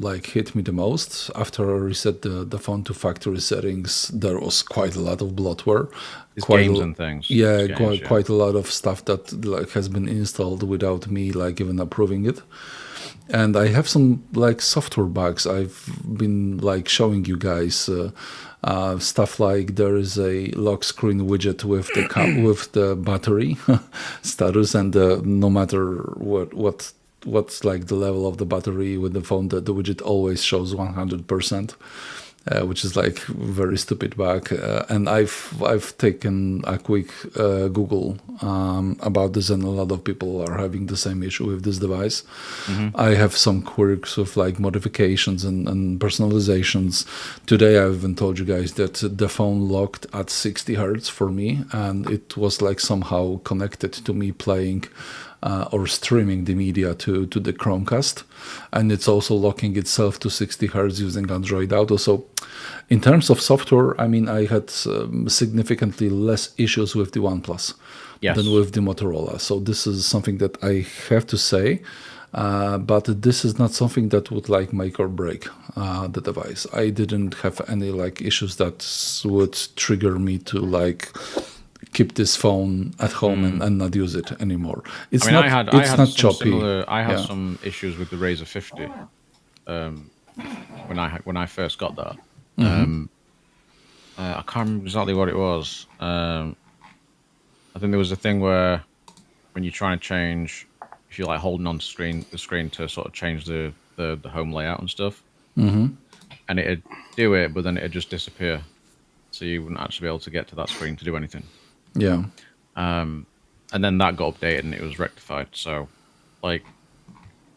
Speaker 3: like hit me the most. After I reset the phone to factory settings, there was quite a lot of bloatware.
Speaker 1: It's games and things.
Speaker 3: Yeah,
Speaker 1: It's games,
Speaker 3: quite a lot of stuff that like has been installed without me like even approving it. And I have some like software bugs. I've been like showing you guys stuff like there is a lock screen widget with the with the battery status, and no matter what's like the level of the battery with the phone, the widget always shows 100%. Which is like very stupid bug, and I've taken a quick Google about this, and a lot of people are having the same issue with this device. I have some quirks with like modifications and personalizations. Today I even told you guys that the phone locked at 60 hertz for me, and it was like somehow connected to me playing or streaming the media to the Chromecast, and it's also locking itself to 60 hertz using Android Auto. So in terms of software, I mean, I had significantly less issues with the OnePlus than with the Motorola. So this is something that I have to say, but this is not something that would like make or break the device. I didn't have any like issues that would trigger me to like keep this phone at home and not use it anymore. It's not. It's not choppy.
Speaker 1: I had some issues with the Razr 50 when I first got that. I can't remember exactly what it was. I think there was a thing where when you're trying to change, if you're like holding on to the screen to sort of change the home layout and stuff, and it'd do it, but then it'd just disappear, so you wouldn't actually be able to get to that screen to do anything.
Speaker 3: Yeah.
Speaker 1: And then that got updated and it was rectified. So, like,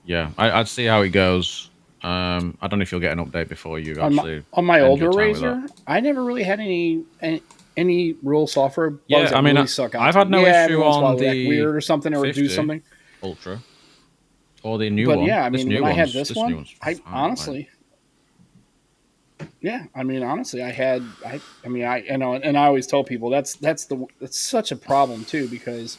Speaker 1: yeah, I'd see how it goes. I don't know if you'll get an update before you actually
Speaker 5: on my older Razr. I never really had any real software bugs that really suck out.
Speaker 1: I've had no issue on the
Speaker 5: weird or something or do something.
Speaker 1: Ultra or the new one.
Speaker 5: But yeah, I mean, when I had this one, I honestly. Yeah, I mean, honestly, I always tell people that's such a problem too, because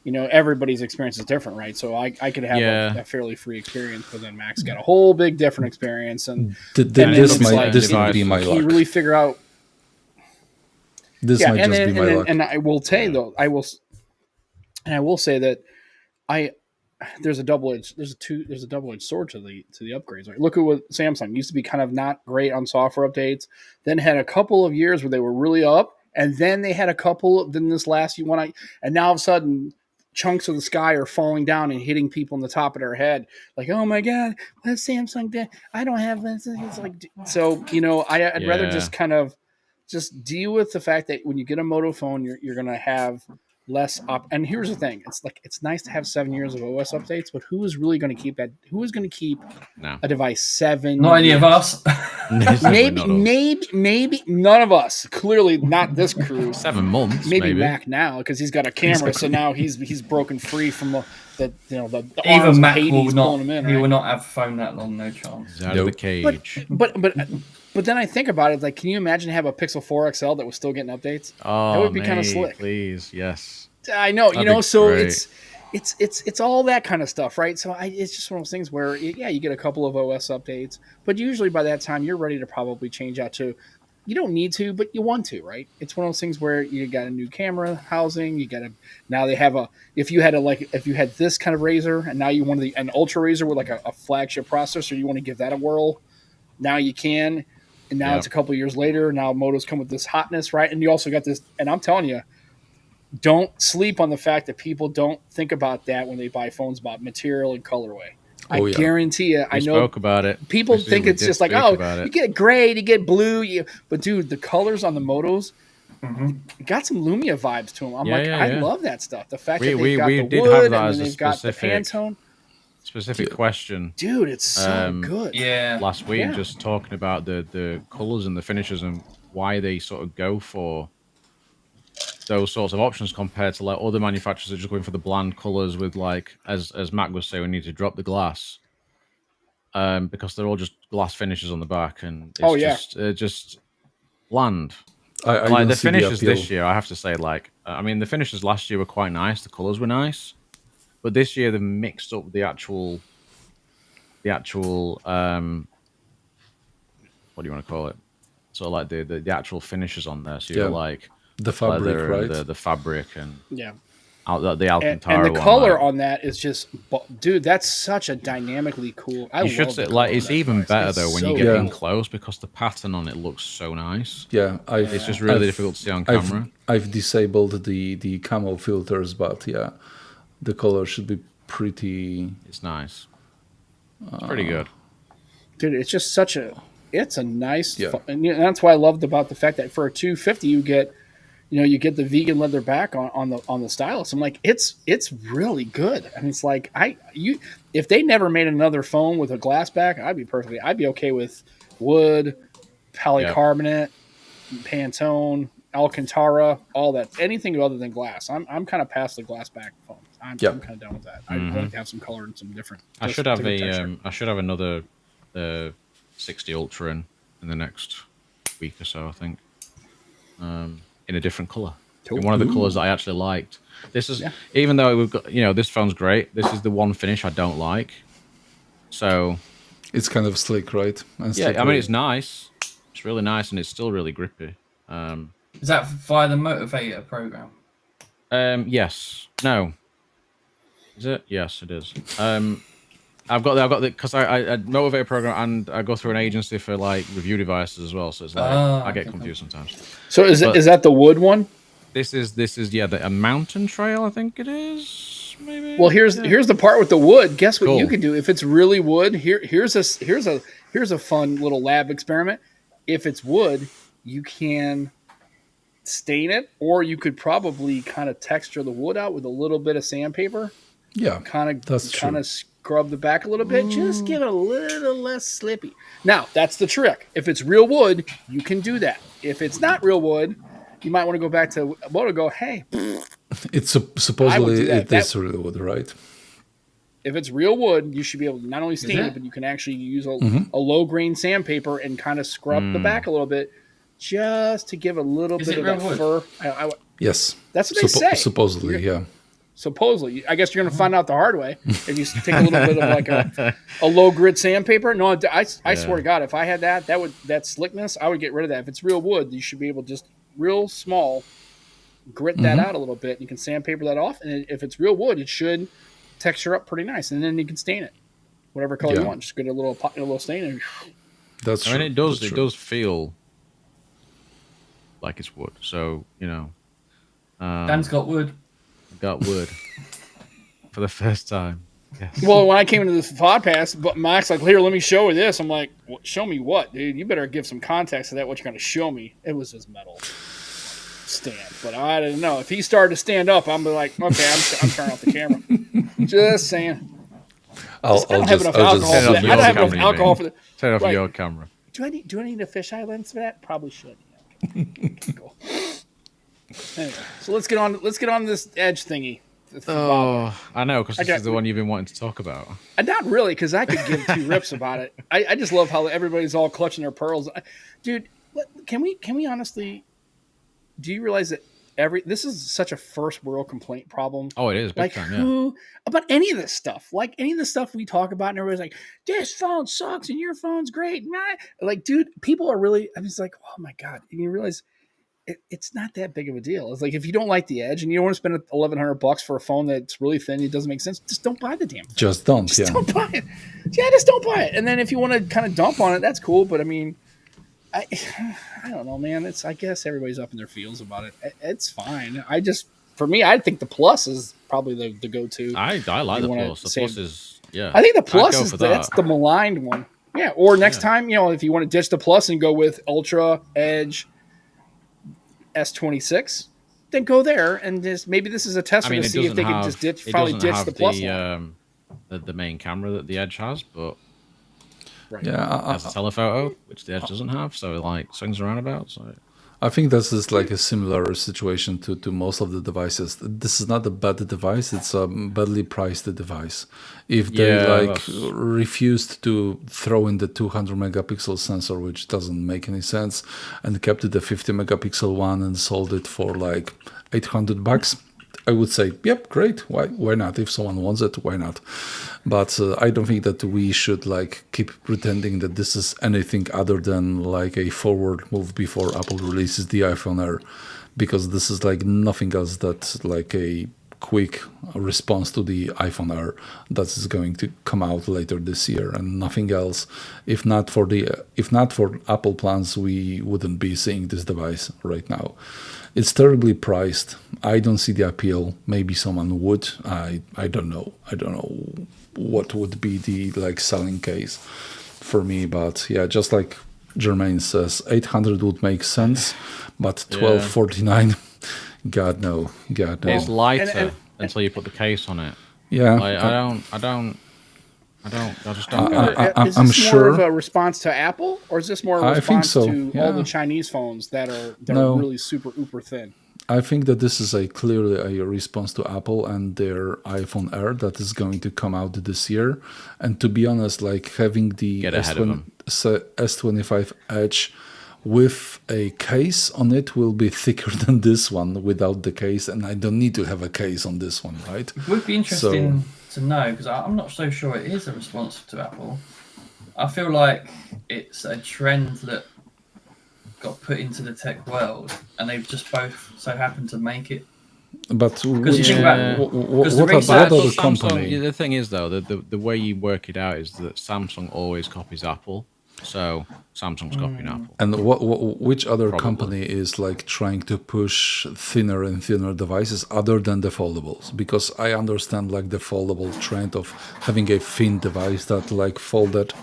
Speaker 5: everybody's experience is different, right? So I could have a fairly free experience, but then Max got a whole big different experience, and
Speaker 3: this might be my luck.
Speaker 5: Can you really figure out?
Speaker 3: This might just be my luck.
Speaker 5: And I will say though, I will say that there's a double-edged sword to the upgrades. Right? Look at what Samsung used to be kind of not great on software updates, then had a couple of years where they were really up, and then they had a couple. Then this last and now all of a sudden chunks of the sky are falling down and hitting people in the top of their head. Like, oh my god, what's Samsung did? I don't have this. It's like, so I'd rather just kind of just deal with the fact that when you get a Moto phone, you're gonna have less and here's the thing, it's nice to have 7 years of OS updates, but who is really going to keep that? Who is going to keep a device 7
Speaker 2: not any of us.
Speaker 5: maybe none of us, clearly not this crew.
Speaker 1: 7 months
Speaker 5: maybe Mac now, because he's got a camera, so now he's broken free from the
Speaker 2: even Mac will not
Speaker 5: him in,
Speaker 2: he will not have a phone that long, no chance.
Speaker 1: He's out of the cage.
Speaker 5: But then I think about it, like, can you imagine have a Pixel 4 XL that was still getting updates?
Speaker 1: Oh,
Speaker 5: that would be kind of slick.
Speaker 1: Please, yes.
Speaker 5: I know, so
Speaker 1: great.
Speaker 5: it's all that kind of stuff, right? So it's just one of those things where, you get a couple of OS updates, but usually by that time you're ready to probably change out to. You don't need to, but you want to, right? It's one of those things where you got a new camera housing. Now they have if you had this kind of Razr and now you wanted an Ultra Razr with like a flagship processor, you want to give that a whirl. Now you can. And now it's a couple of years later. Now Motos come with this hotness, right? And you also got this. And I'm telling you, don't sleep on the fact that people don't think about that when they buy phones, about material and colorway. I guarantee you. I know.
Speaker 1: Spoke about it.
Speaker 5: People think it's just like, you get gray, you get blue. But dude, the colors on the Motos got some Lumia vibes to them. I'm I love that stuff. The fact that they've got the
Speaker 1: did
Speaker 5: wood
Speaker 1: have that
Speaker 5: and
Speaker 1: as
Speaker 5: then
Speaker 1: a
Speaker 5: they've got the Pantone.
Speaker 1: specific question.
Speaker 5: Dude, it's so good.
Speaker 2: Yeah.
Speaker 1: Last week, just talking about the colors and the finishes and why they sort of go for those sorts of options compared to like other manufacturers that are just going for the bland colors with like, as Mac was saying, we need to drop the glass. Because they're all just glass finishes on the back, and it's just bland.
Speaker 3: I
Speaker 1: Like
Speaker 3: don't
Speaker 1: the
Speaker 3: see
Speaker 1: finishes
Speaker 3: appeal.
Speaker 1: this year, I have to say, like, I mean, the finishes last year were quite nice. The colors were nice, but this year they mixed up the actual, what do you want to call it? So like the actual finishes on there. So you're like
Speaker 3: the fabric,
Speaker 1: leather
Speaker 3: right?
Speaker 1: and the fabric and
Speaker 5: Yeah.
Speaker 1: The Alcantara
Speaker 5: and the color on that is just, dude, that's such a dynamically cool.
Speaker 1: You should say, like, it's even better though when you get in close because the pattern on it looks so nice.
Speaker 3: Yeah,
Speaker 1: it's just really difficult to see on camera.
Speaker 3: I've disabled the camo filters, but yeah, the color should be pretty.
Speaker 1: It's nice. It's pretty good,
Speaker 5: dude. It's just it's a nice. And that's why I loved about the fact that for a 250 you get. You get the vegan leather back on the stylus. I'm like, it's really good. I mean, it's like if they never made another phone with a glass back, I'd be okay with wood, polycarbonate, Pantone, Alcantara, all that. Anything other than glass. I'm kind of past the glass back phones. I'm kind of done with that. I'd like to have some color and some different.
Speaker 1: I should have another 60 Ultra in the next week or so, I think. In a different color. In one of the colors that I actually liked. This is even though we've got this phone's great. This is the one finish I don't like. So
Speaker 3: it's kind of slick, right? And
Speaker 1: I mean it's nice. It's really nice and it's still really grippy.
Speaker 2: Is that via the Motivator program?
Speaker 1: Yes. No. Is it? Yes, it is. I've got the because I motivate a program and I go through an agency for like review devices as well. So it's like I get confused sometimes.
Speaker 5: So is that the wood one?
Speaker 1: This is a mountain trail. I think it is. Maybe.
Speaker 5: Well, here's the part with the wood. Guess what you can do if it's really wood. Here's a fun little lab experiment. If it's wood, you can stain it, or you could probably kind of texture the wood out with a little bit of sandpaper.
Speaker 3: Yeah,
Speaker 5: kind of scrub the back a little bit, just give it a little less slippy. Now, that's the trick. If it's real wood, you can do that. If it's not real wood, you might want to go back to Moto. Go, hey,
Speaker 3: it's supposedly it is real wood, right?
Speaker 5: If it's real wood, you should be able to not only stain it, but you can actually use a low grain sandpaper and kind of scrub the back a little bit, just to give a little bit of that fur.
Speaker 3: Yes,
Speaker 5: that's what they say.
Speaker 3: Supposedly, yeah.
Speaker 5: Supposedly, I guess you're going to find out the hard way if you take a little bit of like a low grit sandpaper. No, I swear to God, if I had that slickness, I would get rid of that. If it's real wood, you should be able to just real small grit that out a little bit. You can sandpaper that off, and if it's real wood, it should texture up pretty nice, and then you can stain it whatever color you want. Just get a little stain, and
Speaker 3: that's.
Speaker 1: I mean, it does feel like it's wood. So
Speaker 2: Dan's got wood.
Speaker 1: Got wood for the first time. Yes.
Speaker 5: Well, when I came into this podcast, but Mac's like, "Here, let me show you this." I'm like, "Show me what, dude? You better give some context to that. What you're going to show me?" It was his metal stand, but I didn't know. If he started to stand up, I'm like, "Okay, I'm turning off the camera." Just saying.
Speaker 3: I don't have enough
Speaker 5: alcohol for the.
Speaker 1: Turn off your camera.
Speaker 5: Do I need a fisheye lens for that? Probably should. Yeah. Okay. Cool. Anyway, so let's get on this Edge thingy.
Speaker 1: Oh, I know, because this is the one you've been wanting to talk about.
Speaker 5: Not really, because I could give two rips about it. I just love how everybody's all clutching their pearls. Dude, can we honestly? Do you realize that this is such a first world complaint problem?
Speaker 1: Oh, it is.
Speaker 5: Like who about any of this stuff? Like any of the stuff we talk about, and everybody's like, "This phone sucks, and your phone's great." Like, dude, people are really. I'm just like, oh my God, and you realize. It's not that big of a deal. It's like if you don't like the Edge and you don't want to spend $1,100 for a phone that's really thin, it doesn't make sense. Just don't buy the damn thing.
Speaker 3: Just don't
Speaker 5: buy it. Yeah, just don't buy it. And then if you want to kind of dump on it, that's cool. But I mean, I don't know, man. I guess everybody's up in their feels about it. It's fine. For me, I think the Plus is probably the go-to.
Speaker 1: I like the Plus. The Plus is
Speaker 5: I think the Plus that's the maligned one. Yeah. Or next time, if you want to ditch the Plus and go with Ultra, Edge. S26, then go there and just maybe this is a tester to see if they can just ditch the Plus line.
Speaker 1: The main camera that the Edge has, but
Speaker 5: right.
Speaker 3: Yeah,
Speaker 1: it has a telephoto, which the Edge doesn't have. So it like swings around about. So
Speaker 3: I think this is like a similar situation to most of the devices. This is not a bad device; it's a badly priced device. If they refused to throw in the 200 megapixel sensor, which doesn't make any sense, and kept the 50 megapixel one and sold it for like $800, I would say, yep, great. Why not? If someone wants it, why not? But I don't think that we should like keep pretending that this is anything other than like a forward move before Apple releases the iPhone Air, because this is like nothing else that like a quick response to the iPhone Air that is going to come out later this year, and nothing else. If not for Apple plans, we wouldn't be seeing this device right now. It's terribly priced. I don't see the appeal. Maybe someone would. I don't know. I don't know what would be the like selling case for me. But yeah, just like Jermaine says, 800 would make sense, but 1249, God no.
Speaker 1: It's lighter until you put the case on it.
Speaker 3: Yeah,
Speaker 1: like, I just don't get it.
Speaker 5: Is this more of a response to Apple, or is this more a response to all the Chinese phones that are really super uber thin?
Speaker 3: I think that this is clearly a response to Apple and their iPhone Air that is going to come out this year. And to be honest, like having the S25 Edge with a case on it will be thicker than this one without the case, and I don't need to have a case on this one, right?
Speaker 2: It would be interesting to know, because I'm not so sure it is a response to Apple. I feel like it's a trend that got put into the tech world, and they've just both so happened to make it.
Speaker 3: But
Speaker 2: what
Speaker 3: other company?
Speaker 1: The thing is, though, the way you work it out is that Samsung always copies Apple, so Samsung's copying Apple.
Speaker 3: And which other company is like trying to push thinner and thinner devices other than the foldables? Because I understand like the foldable trend of having a thin device that like folded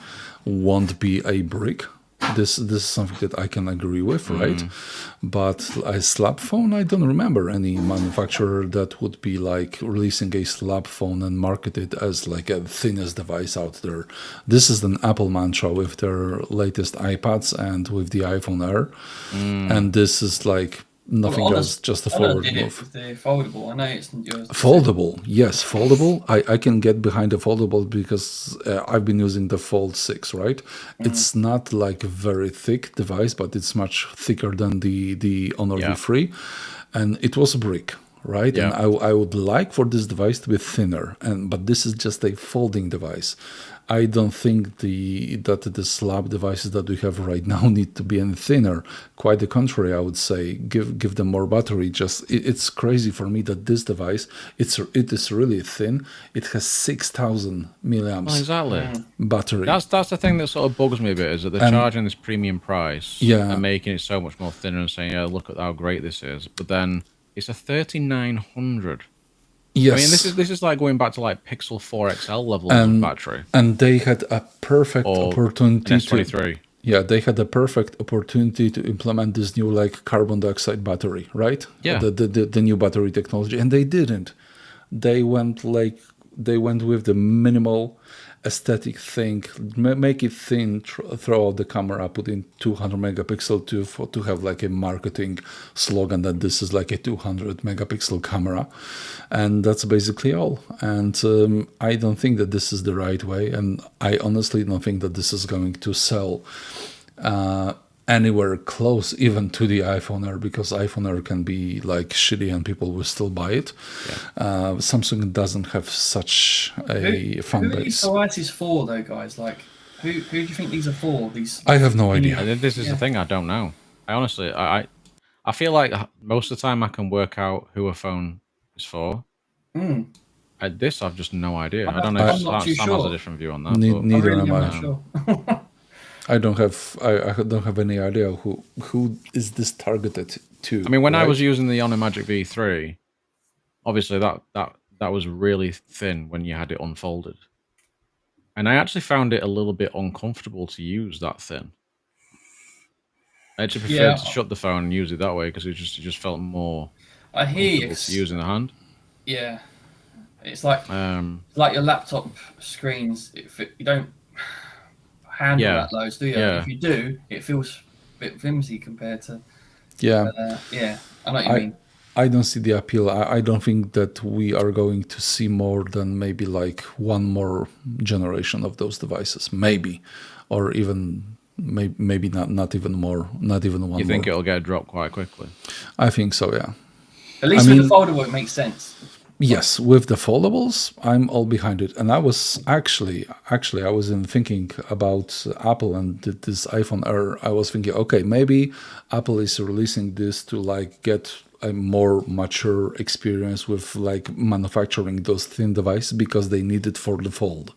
Speaker 3: won't be a brick. This is something that I can agree with, right? But a slab phone, I don't remember any manufacturer that would be like releasing a slab phone and market it as like a thinnest device out there. This is an Apple mantra with their latest iPads and with the iPhone Air, and this is like nothing else, just a forward move.
Speaker 2: With the foldable, I know it's yours.
Speaker 3: Foldable, yes, foldable. I can get behind the foldable because I've been using the Fold 6, right? It's not like a very thick device, but it's much thicker than the Honor V3, and it was a brick, right? And I would like for this device to be thinner, but this is just a folding device. I don't think that the slab devices that we have right now need to be any thinner. Quite the contrary, I would say. Give them more battery. It's crazy for me that this device it is really thin. It has 6,000 milliamps battery.
Speaker 1: That's the thing that sort of bugs me a bit, is that they're charging this premium price and making it so much more thinner and saying, look at how great this is. But then it's a 3900.
Speaker 3: Yes.
Speaker 1: I mean, this is like going back to like Pixel 4 XL levels of battery.
Speaker 3: And they had a perfect opportunity
Speaker 1: S23.
Speaker 3: They had a perfect opportunity to implement this new like carbon dioxide battery, right?
Speaker 1: Yeah.
Speaker 3: The new battery technology, and they didn't. They went with the minimal aesthetic thing, make it thin, throw out the camera, put in 200 megapixel to have like a marketing slogan that this is like a 200 megapixel camera, and that's basically all. And I don't think that this is the right way, and I honestly don't think that this is going to sell anywhere close even to the iPhone Air, because iPhone Air can be like shitty and people will still buy it. Samsung doesn't have such a fan base.
Speaker 2: Who are these devices for, though, guys? Like, who do you think these are for?
Speaker 3: I have no idea.
Speaker 1: This is the thing, I don't know. I honestly, I feel like most of the time I can work out who a phone is for. At this, I've just no idea. I don't know if Sam has a different view on that.
Speaker 3: Neither am I.
Speaker 2: Sure.
Speaker 3: I don't have any idea who is this targeted to.
Speaker 1: I mean, when I was using the Honor Magic V3, obviously that was really thin when you had it unfolded, and I actually found it a little bit uncomfortable to use that thin. I actually preferred to shut the phone and use it that way because it just felt more.
Speaker 2: I hear you.
Speaker 1: To use in the hand.
Speaker 2: Yeah, it's like your laptop screens. You don't handle that loads, do you?
Speaker 1: Yeah.
Speaker 2: If you do, it feels a bit flimsy compared to.
Speaker 3: Yeah.
Speaker 2: I know what you mean.
Speaker 3: I don't see the appeal. I don't think that we are going to see more than maybe like one more generation of those devices, maybe, or even maybe not even more, not even one more.
Speaker 1: You think it'll get dropped quite quickly?
Speaker 3: I think so, yeah.
Speaker 2: At least with the foldable, it makes sense.
Speaker 3: Yes, with the foldables, I'm all behind it. And I was actually, I was thinking about Apple and this iPhone Air. I was thinking, okay, maybe Apple is releasing this to like get a more mature experience with like manufacturing those thin devices because they need it for the fold.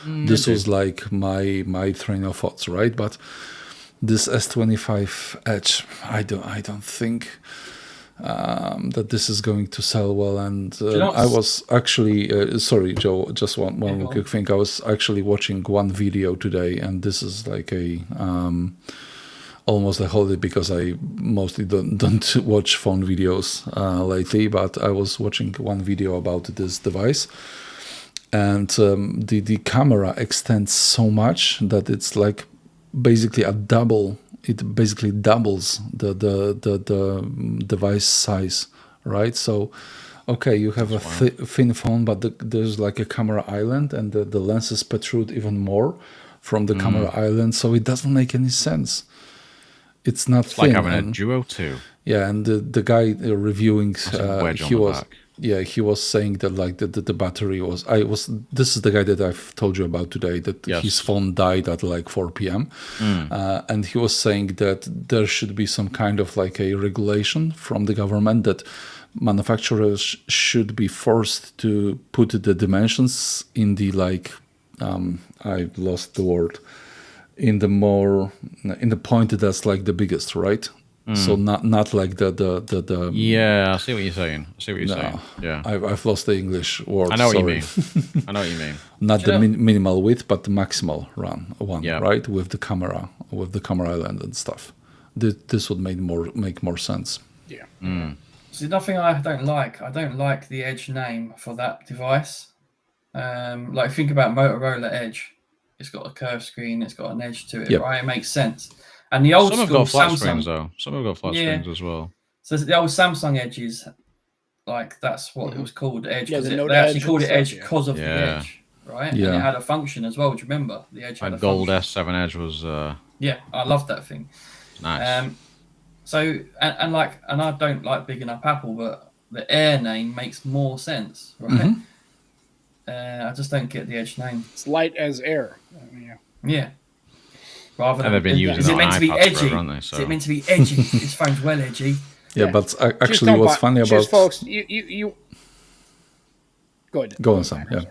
Speaker 3: This was like my train of thoughts, right? But this S25 Edge, I don't think that this is going to sell well. And I was actually sorry, Joe, just one quick thing. I was actually watching one video today, and this is like a almost a holiday because I mostly don't watch phone videos lately, but I was watching one video about this device, and the camera extends so much that it's like basically it basically doubles the device size, right? So okay, you have a thin phone, but there's like a camera island, and the lenses protrude even more from the camera island, so it doesn't make any sense. It's not thin.
Speaker 1: Like having a Duo 2.
Speaker 3: Yeah, and the guy reviewing, he was saying that like the battery this is the guy that I've told you about today, that his phone died at like 4 p.m. And he was saying that there should be some kind of like a regulation from the government that manufacturers should be forced to put the dimensions in the like I lost the word, in the point that's like the biggest, right? So not like the
Speaker 1: yeah, I see what you're saying. Yeah,
Speaker 3: I've lost the English word.
Speaker 1: I know what you mean. I know what you mean.
Speaker 3: Not the minimal width, but the maximal one, right? With the camera island and stuff. This would make more sense.
Speaker 5: Yeah.
Speaker 2: See, nothing I don't like. I don't like the Edge name for that device. Like think about Motorola Edge. It's got a curved screen. It's got an edge to it, right? It makes sense. And the old
Speaker 1: some
Speaker 2: school
Speaker 1: have got flat
Speaker 2: Samsung,
Speaker 1: screens though. Some have got flat screens as well.
Speaker 2: So the old Samsung Edges, like that's what it was called, Edge.
Speaker 5: Yeah,
Speaker 2: they actually called it Edge because of the Edge, right?
Speaker 3: Yeah.
Speaker 2: And it had a function as well. Do you remember the Edge? Had a
Speaker 1: gold
Speaker 2: function.
Speaker 1: S7 Edge was.
Speaker 2: Yeah, I loved that thing.
Speaker 1: Nice.
Speaker 2: So and I don't like big enough Apple, but the Air name makes more sense, right? I just don't get the Edge name.
Speaker 5: It's light as air.
Speaker 2: Yeah. Rather than,
Speaker 1: they've been using
Speaker 2: is it meant to be edgy?
Speaker 1: Forever, so.
Speaker 2: Is it meant to be edgy? This phone's well edgy.
Speaker 3: Yeah, but actually, what's funny about
Speaker 5: folks, you go ahead.
Speaker 3: Go on, Sam. Yeah.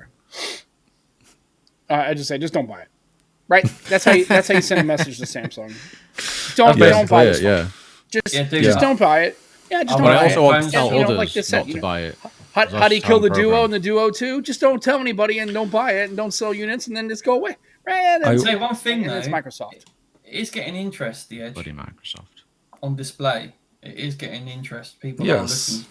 Speaker 5: I just say, just don't buy it. Right? That's how you send a message to Samsung. Don't buy it.
Speaker 1: Yeah.
Speaker 5: Just don't buy it. Yeah, just don't
Speaker 1: buy it.
Speaker 5: I
Speaker 1: also want to tell others
Speaker 5: like this,
Speaker 1: not to buy it.
Speaker 5: How do you kill the Duo and the Duo 2? Just don't tell anybody and don't buy it and don't sell units and then just go away. Right?
Speaker 2: I'll say one thing though.
Speaker 5: It's Microsoft.
Speaker 2: It is getting interest, the Edge.
Speaker 1: Bloody Microsoft.
Speaker 2: On display. It is getting interest. People are looking.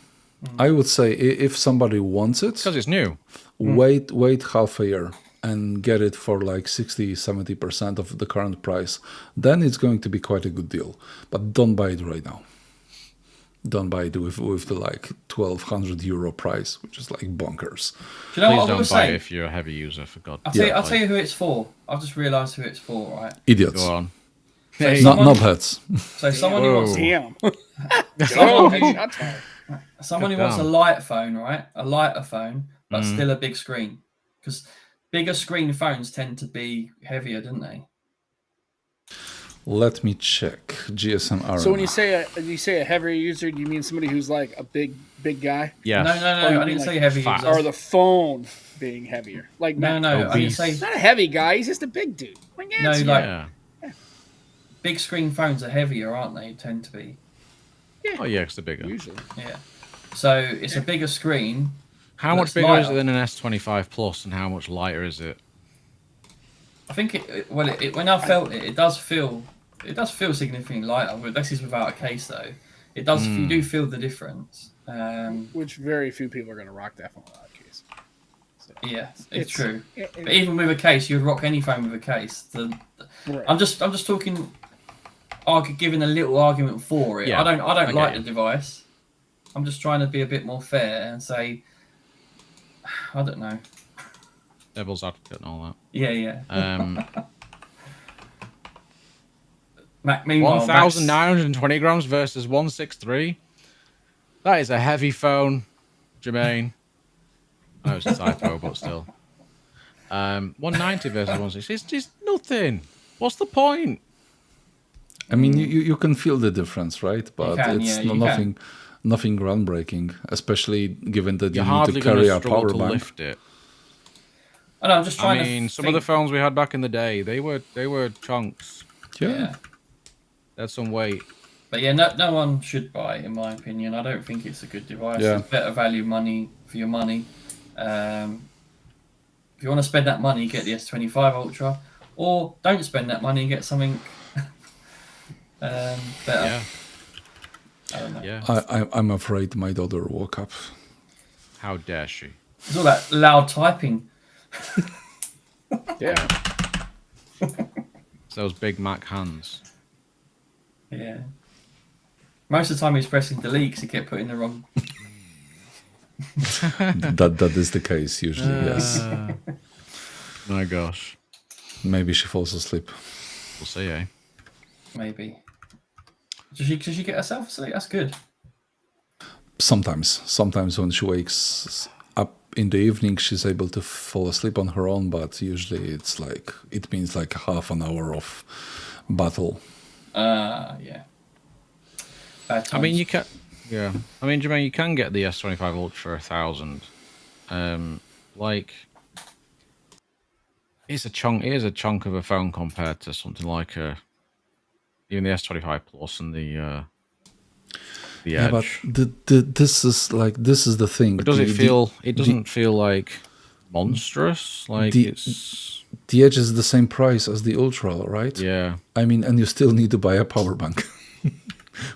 Speaker 3: I would say if somebody wants it,
Speaker 1: because it's new,
Speaker 3: wait half a year and get it for like 60-70% of the current price. Then it's going to be quite a good deal. But don't buy it right now. Don't buy it with the like €1,200 price, which is like bonkers.
Speaker 2: Do you know
Speaker 1: Please
Speaker 2: what I
Speaker 1: don't
Speaker 2: was
Speaker 1: buy
Speaker 2: saying?
Speaker 1: it if you're a heavy user, for God's
Speaker 2: sake. I'll tell you who it's for. I've just realised who it's for, right?
Speaker 3: Idiots.
Speaker 1: Go on.
Speaker 2: So
Speaker 3: knobheads.
Speaker 2: So someone who wants someone who wants a light phone, right? A lighter phone, but still a big screen. Because bigger screen phones tend to be heavier, don't they?
Speaker 3: Let me check GSM Arena.
Speaker 5: So when you say a heavier user, do you mean somebody who's like a big guy?
Speaker 1: Yeah.
Speaker 2: No. I didn't say heavy user.
Speaker 5: Or the phone being heavier. Like
Speaker 2: no. I didn't say
Speaker 5: he's not a heavy guy. He's just a big dude.
Speaker 2: Big screen phones are heavier, aren't they? Tend to be.
Speaker 5: Yeah.
Speaker 1: Oh yeah, it's the bigger.
Speaker 5: Usually.
Speaker 2: Yeah. So it's a bigger screen.
Speaker 1: How much bigger is it than an S25 Plus, and how much lighter is it?
Speaker 2: I think when I felt it does feel It does feel significantly lighter. But this is without a case, though. It does. You do feel the difference.
Speaker 5: Which very few people are going to rock that phone without a case. So,
Speaker 2: yeah, it's true. But even with a case, you'd rock any phone with a case.
Speaker 5: Right.
Speaker 2: I'm just talking. Giving a little argument for it.
Speaker 1: Yeah,
Speaker 2: I don't like
Speaker 1: you.
Speaker 2: the device. I'm just trying to be a bit more fair and say, I don't know.
Speaker 1: Devil's advocate and all that.
Speaker 2: Yeah. Meanwhile,
Speaker 1: 1,920 grams versus 163. That is a heavy phone, Jermaine. I know it's a typo, but still. 190 versus 160. It's just nothing. What's the point?
Speaker 3: I mean, you can feel the difference, right? But nothing groundbreaking, especially given that you need to carry a power bank.
Speaker 1: Lift it.
Speaker 2: I know, I'm just trying
Speaker 1: I mean, some of the phones we had back in the day, they were chunks.
Speaker 3: Yeah.
Speaker 1: They had some weight.
Speaker 2: But yeah, no one should buy it, in my opinion. I don't think it's a good device.
Speaker 3: Yeah.
Speaker 2: It's better value money for your money. If you want to spend that money, get the S25 Ultra, or don't spend that money and get something better.
Speaker 1: Yeah.
Speaker 2: I don't know.
Speaker 1: Yeah.
Speaker 3: I'm afraid my daughter woke up.
Speaker 1: How dare she?
Speaker 2: It's all that loud typing.
Speaker 5: Yeah.
Speaker 1: It's those Big Mac hands.
Speaker 2: Yeah. Most of the time he's pressing delete because he kept putting the wrong.
Speaker 3: that is the case usually. Yes.
Speaker 1: My gosh.
Speaker 3: Maybe she falls asleep.
Speaker 1: We'll see, eh?
Speaker 2: Maybe. Does she get herself asleep? That's good.
Speaker 3: Sometimes when she wakes up in the evening, she's able to fall asleep on her own. But usually it means like half an hour of battle.
Speaker 2: Yeah. Bad times.
Speaker 1: I mean, you can. Yeah. I mean, Jermaine, you can get the S25 Ultra for 1,000. It's a chunk. It is a chunk of a phone compared to something like even the S25 Plus and the Edge.
Speaker 3: Yeah, but this is the thing.
Speaker 1: But does it feel? It doesn't feel like monstrous. Like it's.
Speaker 3: The Edge is the same price as the Ultra, right?
Speaker 1: Yeah.
Speaker 3: I mean, and you still need to buy a power bank,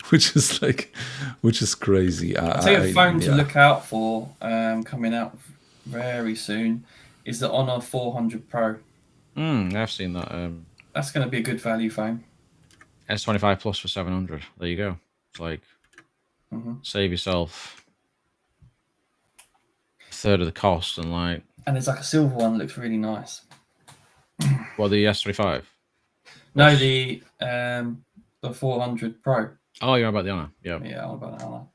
Speaker 3: which is crazy.
Speaker 2: I'll tell you a phone to look out for coming out very soon is the Honor 400 Pro.
Speaker 1: I've seen that.
Speaker 2: That's going to be a good value phone.
Speaker 1: S25 Plus for 700. There you go. It's like save yourself a third of the cost and like.
Speaker 2: And there's like a silver one that looks really nice.
Speaker 1: Well, the S25.
Speaker 2: No, the 400 Pro.
Speaker 1: Oh, you're about the Honor. Yeah.
Speaker 2: Yeah, I'm about the Honor.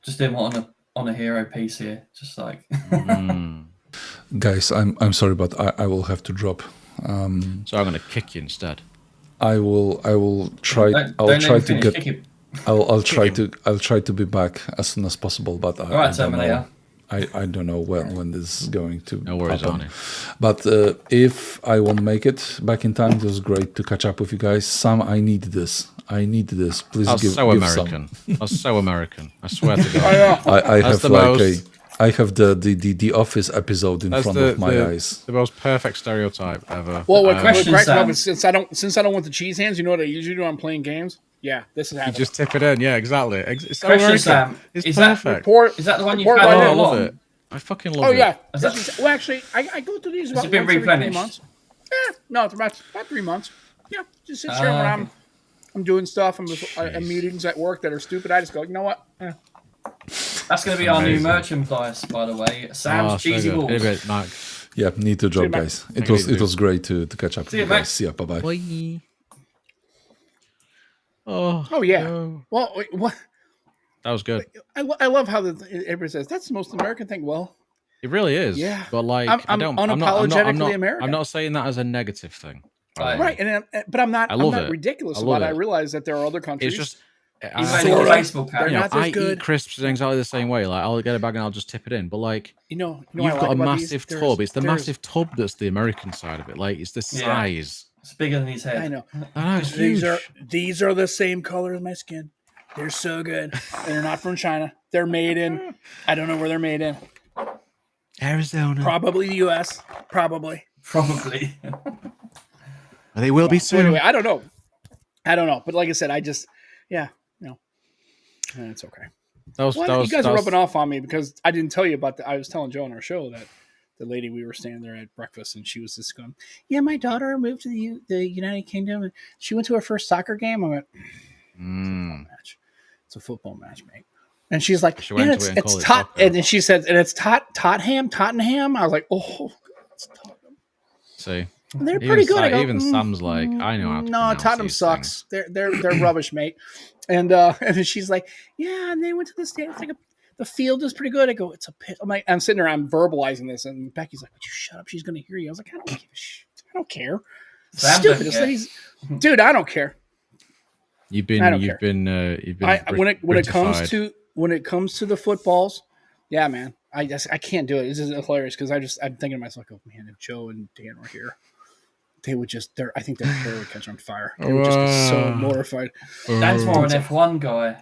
Speaker 2: Just didn't want on a hero piece here. Just like.
Speaker 3: Guys, I'm sorry, but I will have to drop.
Speaker 1: So I'm going to kick you instead.
Speaker 3: I'll try to be back as soon as possible, but I don't know when this is going to happen. But if I won't make it back in time, it was great to catch up with you guys. Sam, I need this. Please give
Speaker 1: American. That's so American. I swear to God.
Speaker 3: I have the Office episode in front of my eyes.
Speaker 1: The most perfect stereotype ever.
Speaker 5: Well, since I don't want the cheese hands, you know what I usually do? I'm playing games. Yeah, this is happening.
Speaker 1: You just tip it in. Yeah, exactly. It's so
Speaker 2: American. Sam,
Speaker 1: it's
Speaker 2: is
Speaker 1: perfect.
Speaker 2: Is that the one you've had?
Speaker 1: I love it. I fucking love it.
Speaker 5: Oh yeah. Well, actually, I go through these about
Speaker 2: been replenished?
Speaker 5: 3 months. Yeah, no, it's about 3 months. Yeah, just sits here when I'm doing stuff. I'm in meetings at work that are stupid. I just go, you know what?
Speaker 2: That's going to be our new merchandise, by the way. Sam's cheesy balls.
Speaker 3: Yeah, need to drop, guys. It was great to catch up.
Speaker 2: See you, mate.
Speaker 3: See ya. Bye.
Speaker 1: Bye.
Speaker 5: Oh yeah. No. Well, wait, what?
Speaker 1: That was good.
Speaker 5: I love how everybody says that's the most American thing. Well,
Speaker 1: it really is.
Speaker 5: Yeah.
Speaker 1: But like,
Speaker 5: I'm unapologetically American.
Speaker 1: I'm not saying that as a negative thing.
Speaker 5: Right. But I'm not ridiculous about it. I realize that there are other countries.
Speaker 1: It's just.
Speaker 5: I
Speaker 1: eat crisps exactly the same way. Like I'll get a bag and I'll just tip it in. But like, you've got a massive tub. It's the massive tub that's the American side of it. Like it's the size.
Speaker 2: It's bigger than his head.
Speaker 5: I know.
Speaker 1: It's huge.
Speaker 5: These are the same color as my skin. They're so good. They're not from China. They're made in. I don't know where they're made in.
Speaker 1: Arizona.
Speaker 5: Probably the U.S. Probably.
Speaker 2: They
Speaker 5: Anyway, I don't know. I don't know, but like I said, it's okay. You guys are rubbing off on me because I didn't tell you about I was telling Joe on our show that the lady we were standing there at breakfast and she was just going, "Yeah, my daughter moved to the United Kingdom and she went to her first soccer game." I went, "Football match. It's a football match, mate." And she's like, "Yeah, it's Tot." And then she said, "And it's Tottenham." I was like, "Oh, it's Tottenham."
Speaker 1: See.
Speaker 5: And they're pretty good.
Speaker 1: Even Sam's like, I know how to pronounce
Speaker 5: Tottenham
Speaker 1: these
Speaker 5: sucks.
Speaker 1: things.
Speaker 5: They're rubbish, mate. And then she's like, "Yeah," and they went to the stadium. It's like the field is pretty good. I go, "It's a pit." I'm sitting there, I'm verbalizing this, and Becky's like, "Would you shut up? She's going to hear you." I was like, "I don't give a shit. I don't care." Stupidest. Dude, I don't care.
Speaker 1: You've been
Speaker 5: when it comes to the footballs, yeah, man. I can't do it. This is hilarious because I'm thinking to myself, "Oh man, if Joe and Dan were here, they would I think their hair would catch on fire. They would just be so mortified."
Speaker 2: Dan's more an F1 guy.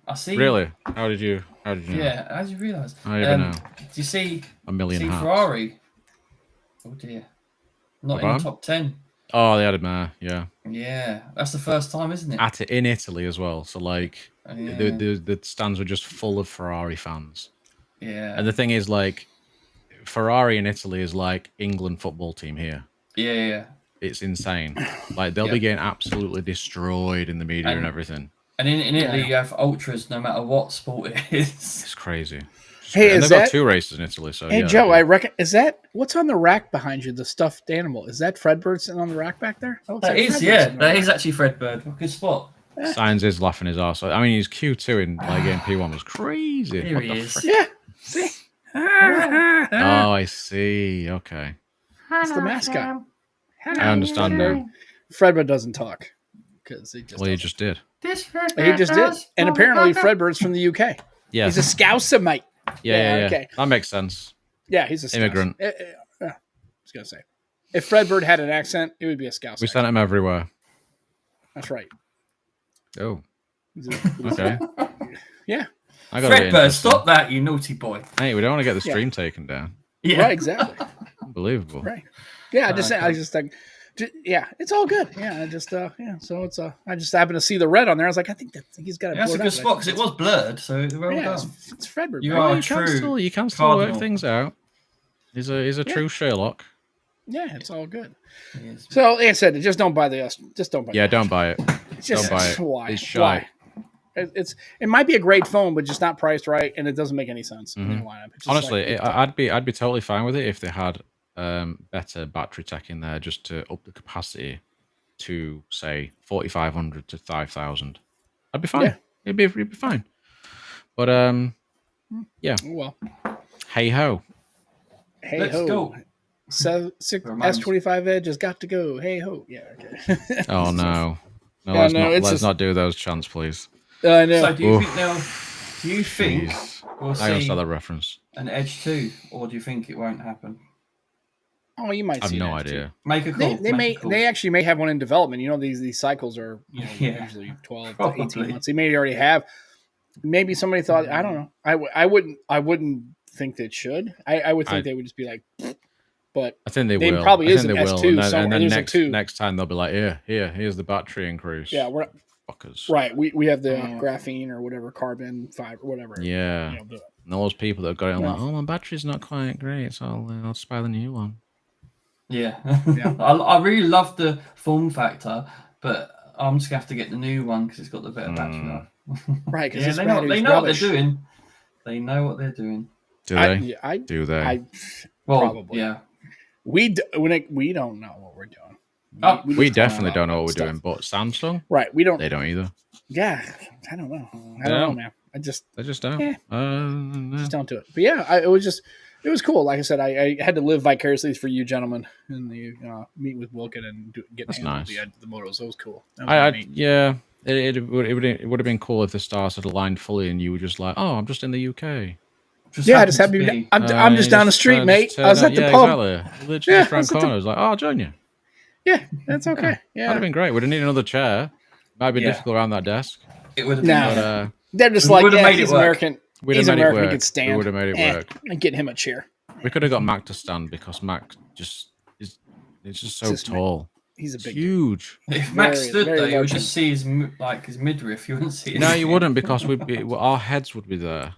Speaker 2: I see.
Speaker 1: Really? How did you know?
Speaker 2: Yeah, how did you realise?
Speaker 1: I don't even know.
Speaker 2: Do you see
Speaker 1: A million hats.
Speaker 2: Ferrari? Oh dear. Not in the top 10.
Speaker 1: Oh, they had him yeah.
Speaker 2: Yeah, that's the first time, isn't it?
Speaker 1: In Italy as well. So like the stands were just full of Ferrari fans.
Speaker 2: Yeah.
Speaker 1: And the thing is, like, Ferrari in Italy is like England football team here.
Speaker 2: Yeah.
Speaker 1: It's insane. Like they'll be getting absolutely destroyed in the media and everything.
Speaker 2: And in Italy, you have ultras no matter what sport it is.
Speaker 1: It's crazy.
Speaker 5: Hey,
Speaker 1: they've got 2 races in Italy. So
Speaker 5: hey, Joe, I reckon what's on the rack behind you? The stuffed animal. Is that Fredbird sitting on the rack back there?
Speaker 2: That is actually Fredbird. Good spot.
Speaker 1: Signs is laughing his arse. I mean, his Q2 in like game P1 was crazy.
Speaker 2: Here he is.
Speaker 5: Yeah. See?
Speaker 1: Oh, I see. Okay.
Speaker 5: It's the mascot.
Speaker 1: I understand now.
Speaker 5: Fredbird doesn't talk because he
Speaker 1: just did.
Speaker 5: He just did, and apparently Fredbird's from the UK.
Speaker 1: Yeah,
Speaker 5: he's a Scouser, mate.
Speaker 1: Yeah.
Speaker 5: Okay,
Speaker 1: that makes sense.
Speaker 5: Yeah, he's a
Speaker 1: immigrant.
Speaker 5: I was gonna say, if Fredbird had an accent, it would be a Scouser.
Speaker 1: We sent him everywhere.
Speaker 5: That's right.
Speaker 1: Oh, okay.
Speaker 5: Yeah.
Speaker 2: Fredbird, stop that, you naughty boy.
Speaker 1: Hey, we don't want to get the stream taken down.
Speaker 5: Yeah, right, exactly.
Speaker 1: Unbelievable.
Speaker 5: Right. Yeah, I just think, yeah, it's all good. Yeah, so it's I just happened to see the red on there. I was like, I think he's got it.
Speaker 2: That's a good spot because it was blurred. So well done.
Speaker 5: It's Fredbird.
Speaker 1: You can still work things out. He's a true Sherlock.
Speaker 5: Yeah, it's all good. So, like I said, just don't buy just don't buy it.
Speaker 1: Yeah, don't buy it.
Speaker 5: Don't
Speaker 1: buy it.
Speaker 5: Why?
Speaker 1: It's shy.
Speaker 5: It might be a great phone, but just not priced right, and it doesn't make any sense in the lineup.
Speaker 1: Honestly, I'd be totally fine with it if they had better battery tech in there just to up the capacity to say 4,500 to 5,000. I'd be fine. Yeah. It'd be fine. But yeah.
Speaker 5: Well,
Speaker 1: hey ho.
Speaker 2: Let's go.
Speaker 5: S25 Edge has got to go. Hey ho. Yeah. Okay.
Speaker 1: Oh no. Let's not do those chants, please.
Speaker 5: I know.
Speaker 2: So do you think we'll
Speaker 1: I
Speaker 2: see
Speaker 1: saw that reference.
Speaker 2: an Edge 2, or do you think it won't happen?
Speaker 5: Oh, you might.
Speaker 1: I have no idea.
Speaker 2: Make a call.
Speaker 5: They actually may have one in development. You know, these cycles are usually 12 to 18 months. They may already have. Maybe somebody thought. I don't know. I wouldn't think they should. I would think they would just be like. But
Speaker 1: I think they will.
Speaker 5: Probably is an S2
Speaker 1: and then next time they'll be like, here's the battery increase.
Speaker 5: Yeah, we're
Speaker 1: fuckers.
Speaker 5: Right. We have the graphene or whatever, carbon fiber, whatever.
Speaker 1: Yeah. And all those people that have got it, like, oh, my battery's not quite great, so I'll just buy the new one.
Speaker 2: Yeah. I really love the form factor, but I'm just gonna have to get the new one because it's got the better battery life.
Speaker 5: Right.
Speaker 2: Because they know what they're doing. They know what they're doing.
Speaker 1: Do they? Do they?
Speaker 5: Probably.
Speaker 2: Yeah.
Speaker 5: We don't know what we're doing.
Speaker 1: We definitely don't know what we're doing, but Samsung,
Speaker 5: right? They
Speaker 1: don't either.
Speaker 5: Yeah, I don't know. I don't know, man. They
Speaker 1: just don't.
Speaker 5: Just don't do it. But yeah, it was cool. Like I said, I had to live vicariously for you gentlemen and the meet with Wilkin and get
Speaker 1: nice.
Speaker 5: the motos. That was cool.
Speaker 1: It would have been cool if the stars had aligned fully and you were just like, oh, I'm just in the UK.
Speaker 5: I'm just down the street, mate. I was at the pub.
Speaker 1: Exactly. Literally just around the corner. I was like, oh, I'll join you.
Speaker 5: Yeah, that's okay. Yeah.
Speaker 1: That'd have been great. We'd have needed another chair. Might be difficult around that desk.
Speaker 2: It would have been.
Speaker 5: They're just like, he's American.
Speaker 1: He's
Speaker 5: American. He could stand.
Speaker 1: We would have made it work.
Speaker 5: And get him a chair.
Speaker 1: We could have got Mac to stand because Mac it's just so tall.
Speaker 5: He's a
Speaker 1: It's
Speaker 5: big
Speaker 1: huge.
Speaker 2: If Max
Speaker 5: Very-
Speaker 2: stood
Speaker 5: very
Speaker 2: there, you would
Speaker 5: large
Speaker 2: just see his his midriff. You wouldn't see his
Speaker 1: No, you wouldn't, because our heads would be there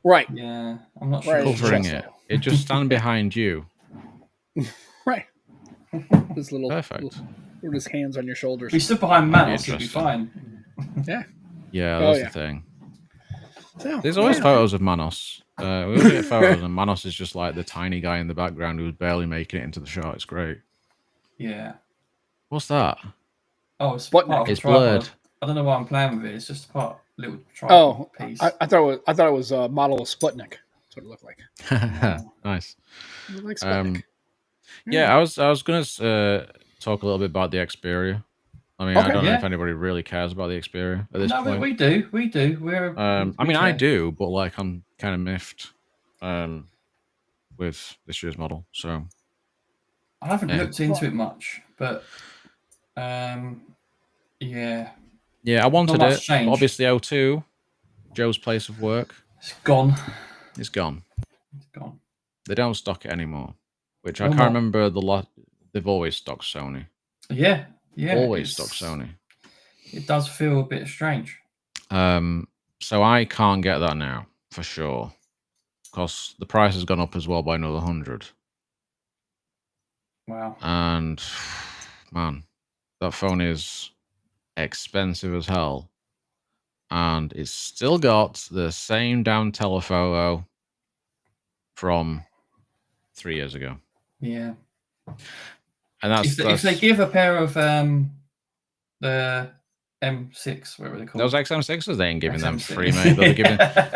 Speaker 5: right.
Speaker 2: Yeah, I'm not sure.
Speaker 5: Right.
Speaker 1: covering
Speaker 5: Chest
Speaker 1: it.
Speaker 5: level.
Speaker 1: It'd just stand behind you.
Speaker 5: Right. His little,
Speaker 1: Perfect.
Speaker 5: put his hands on your shoulders.
Speaker 2: If he stood behind Manos, he'd be
Speaker 1: interesting.
Speaker 2: fine.
Speaker 5: Yeah.
Speaker 1: Yeah,
Speaker 5: Oh,
Speaker 1: that's
Speaker 5: yeah.
Speaker 1: the thing.
Speaker 5: So,
Speaker 1: There's always
Speaker 5: yeah.
Speaker 1: photos of Manos. We always get photos, and Manos is just like the tiny guy in the background who's barely making it into the shot. It's great.
Speaker 2: Yeah.
Speaker 1: What's that?
Speaker 2: Oh, it's
Speaker 5: What
Speaker 2: part of a
Speaker 1: It's
Speaker 2: tripod.
Speaker 1: blurred.
Speaker 2: I don't know why I'm playing with it. It's just a little tripod
Speaker 5: Oh,
Speaker 2: piece.
Speaker 5: I thought it was a model of Sputnik. That's what it looked like.
Speaker 1: Nice.
Speaker 5: It looked like Sputnik.
Speaker 1: Yeah, I was gonna talk a little bit about the Xperia. I mean, I
Speaker 5: Okay.
Speaker 1: don't know
Speaker 2: Yeah.
Speaker 1: if anybody really cares about the Xperia at this
Speaker 2: No,
Speaker 1: point.
Speaker 2: we do. We're.
Speaker 1: I mean, I do, but like I'm kind of miffed with this year's model. So
Speaker 2: I haven't
Speaker 1: Yeah.
Speaker 2: looked into it much, but yeah,
Speaker 1: yeah, I wanted
Speaker 2: Not much
Speaker 1: it. But
Speaker 2: change.
Speaker 1: obviously, O2, Joe's place of work,
Speaker 2: it's gone.
Speaker 1: is gone.
Speaker 2: It's gone.
Speaker 1: They don't stock it anymore, which I
Speaker 2: No
Speaker 1: can't
Speaker 2: more.
Speaker 1: remember the lot. They've always stocked Sony.
Speaker 2: Yeah, yeah.
Speaker 1: Always
Speaker 2: it's-
Speaker 1: stocked Sony.
Speaker 2: It does feel a bit strange.
Speaker 1: So I can't get that now for sure, because the price has gone up as well by another 100.
Speaker 2: Wow.
Speaker 1: And man, that phone is expensive as hell, and it's still got the same damn telephoto from 3 years ago.
Speaker 2: Yeah.
Speaker 1: And that's
Speaker 2: If they give a pair of the M6, whatever they call
Speaker 1: those
Speaker 2: it.
Speaker 1: XM6s, they ain't giving them
Speaker 2: XM6.
Speaker 1: free, mate.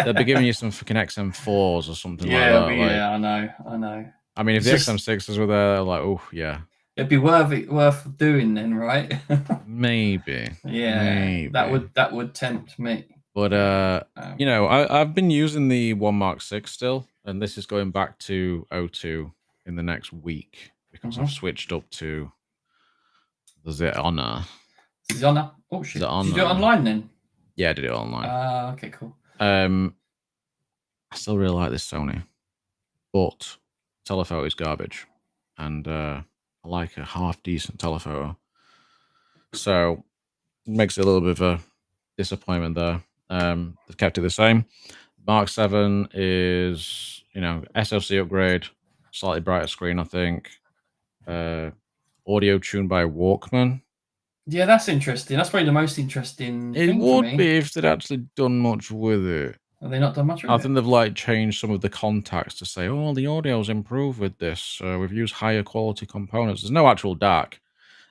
Speaker 1: They'll be giving you some fucking XM4s or something like
Speaker 2: Yeah,
Speaker 1: that.
Speaker 2: but
Speaker 1: Like,
Speaker 2: yeah, I know.
Speaker 1: I mean, if
Speaker 2: It's
Speaker 1: the
Speaker 2: just-
Speaker 1: XM6s were there, like, oh yeah,
Speaker 2: It'd be worth doing then, right?
Speaker 1: maybe.
Speaker 2: Yeah,
Speaker 1: Maybe.
Speaker 2: that would tempt me.
Speaker 1: But you know, I've been using the One Mark 6 still, and this is going back to O2 in the next week because I've switched up to the Z Honor.
Speaker 2: Zona. Oh shit!
Speaker 1: Is it
Speaker 2: Did you do it
Speaker 1: on,
Speaker 2: online then?
Speaker 1: Yeah, I did it online.
Speaker 2: Okay, cool.
Speaker 1: I still really like this Sony, but telephoto is garbage, and I like a half decent telephoto, so it makes it a little bit of a disappointment there. They've kept it the same. Mark 7 is, you know, SoC upgrade, slightly brighter screen, I think. Audio tuned by Walkman.
Speaker 2: Yeah, that's interesting. That's probably the most interesting
Speaker 1: It
Speaker 2: thing for
Speaker 1: would
Speaker 2: me.
Speaker 1: be if they'd actually done much with it.
Speaker 2: Have they not done much with
Speaker 1: I
Speaker 2: it?
Speaker 1: think they've like changed some of the contacts to say, oh, the audio's improved with this. We've used higher quality components. There's no actual DAC.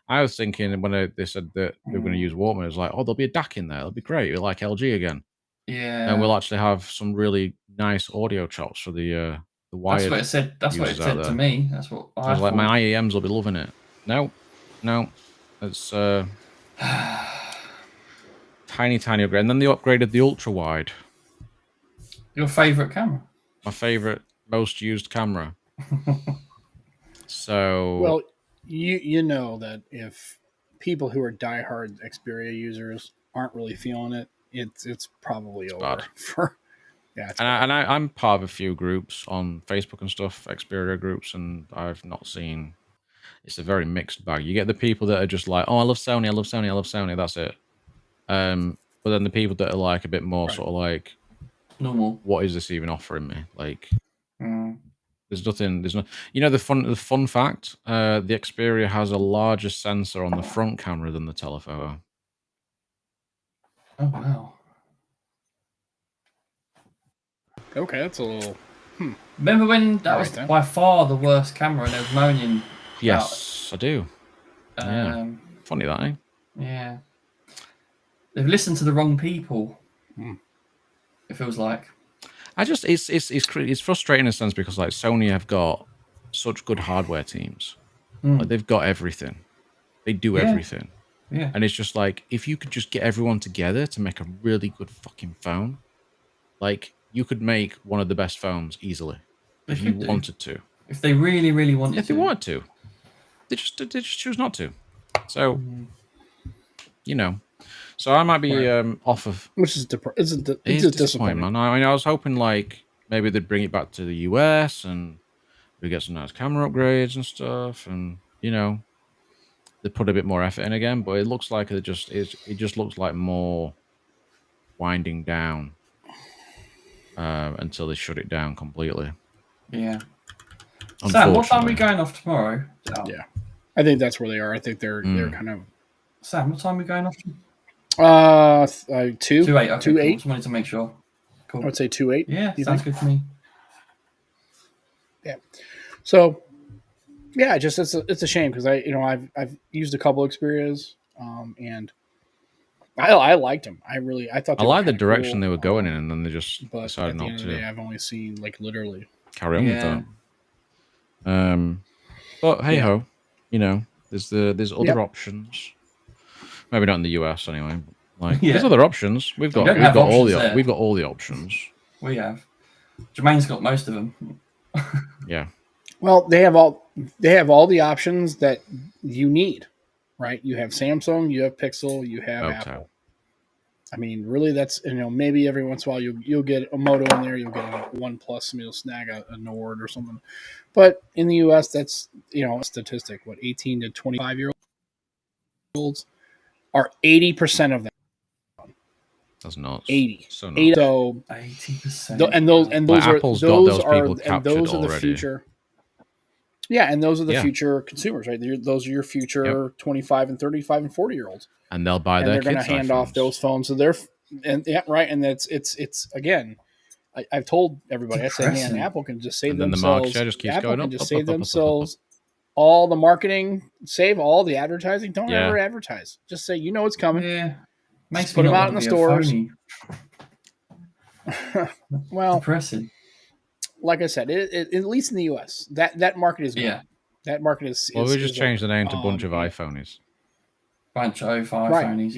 Speaker 1: I was thinking when they said that they were going to use Walkman, it was like, oh, there'll be a DAC in there. It'll be great. It'll like LG again.
Speaker 2: Yeah.
Speaker 1: And we'll actually have some really nice audio chops for the wired.
Speaker 2: That's what it said. That's what it
Speaker 1: users out
Speaker 2: said to
Speaker 1: there.
Speaker 2: me. That's what
Speaker 1: I was like, my IEMs will be loving it. No. It's tiny upgrade. And then they upgraded the ultra wide.
Speaker 2: Your favorite camera?
Speaker 1: My favorite, most used camera. So
Speaker 5: Well, you know that if people who are diehard Xperia users aren't really feeling it, it's probably over.
Speaker 1: bad.
Speaker 5: It's
Speaker 1: I'm part of a few groups on Facebook and stuff, Xperia groups, and I've not seen. It's a very mixed bag. You get the people that are just like, oh, I love Sony, I love Sony, I love Sony. That's it. But then the people that are like a bit more sort of like,
Speaker 2: normal.
Speaker 1: What is this even offering me? Like,
Speaker 2: Mm.
Speaker 1: there's nothing. There's no. You know the fun fact. The Xperia has a larger sensor on the front camera than the telephoto.
Speaker 2: Oh wow.
Speaker 5: okay. That's a little.
Speaker 2: Remember when that was
Speaker 5: Alright, then.
Speaker 2: by far the worst camera and they were moaning?
Speaker 1: Yes, I do. Yeah.
Speaker 2: Um,
Speaker 1: Funny that, eh?
Speaker 2: yeah. They've listened to the wrong people. It feels like.
Speaker 1: I just it's frustrating in a sense because like Sony have got such good hardware teams. Like they've got everything. They do everything.
Speaker 2: Yeah.
Speaker 1: And it's just like if you could just get everyone together to make a really good fucking phone, like you could make one of the best phones easily
Speaker 2: They
Speaker 1: if you
Speaker 2: could do.
Speaker 1: wanted to.
Speaker 2: If they really, really wanted
Speaker 1: If they
Speaker 2: to.
Speaker 1: wanted to. They just choose not to. So you know. So I might be off of
Speaker 5: Which is it's a
Speaker 1: It's
Speaker 5: disappointment.
Speaker 1: disappointment. I mean, I was hoping like maybe they'd bring it back to the US and we get some nice camera upgrades and stuff, and you know, they put a bit more effort in again, but it looks like it just looks like more winding down until they shut it down completely.
Speaker 2: Yeah. Sam, what time are we going off tomorrow?
Speaker 5: Oh. Yeah, I think that's where they are. I think they're kind of.
Speaker 2: Sam, what time are we going off? 2:08.
Speaker 5: 2:08.
Speaker 2: Okay, cool. Just wanted to make sure. Cool.
Speaker 5: I would say 2:08.
Speaker 2: Yeah, sounds good to me.
Speaker 5: Yeah. So, yeah, just it's a shame because I've used a couple Xperias, and I liked them. I thought
Speaker 1: I like the direction they were going in, and then they just
Speaker 5: but
Speaker 1: decided
Speaker 5: at the
Speaker 1: not
Speaker 5: end
Speaker 1: to.
Speaker 5: of the day, I've only seen literally
Speaker 1: Carry on with that. But hey ho, there's other options. Maybe not in the US anyway. There's other options. We've got all the options.
Speaker 2: We have. Jermaine's got most of them.
Speaker 1: Yeah.
Speaker 5: Well, they have all the options that you need, right? You have Samsung, you have Pixel, you have Apple. I mean, really, that's maybe every once in a while you'll get a Moto in there, you'll get a OnePlus, you'll snag a Nord or something. But in the U.S., that's a statistic. What 18 to 25-year-olds are 80% of them.
Speaker 1: That's nuts.
Speaker 5: 80.
Speaker 1: So nuts.
Speaker 5: So
Speaker 2: 80%.
Speaker 5: And those are
Speaker 1: Apple's got those people
Speaker 5: and
Speaker 1: captured
Speaker 5: those are the
Speaker 1: already.
Speaker 5: future. Yeah, and those are the future consumers, right? Those are your future 25 and 35 and 40-year-olds.
Speaker 1: And they'll buy their kids'
Speaker 5: they're going to hand off those phones to their right. And it's again, I've told everybody. I said, man, Apple can just save themselves. Apple can just save themselves all the marketing, save all the advertising. Don't ever advertise. Just say it's coming.
Speaker 2: Yeah,
Speaker 5: just put them out in the stores. Well,
Speaker 2: depressing.
Speaker 5: Like I said, at least in the U.S., that market is
Speaker 2: gone.
Speaker 5: That market is.
Speaker 1: Well, we just changed the name to Bunch of Phoneys.
Speaker 2: Bunch of Phoneys,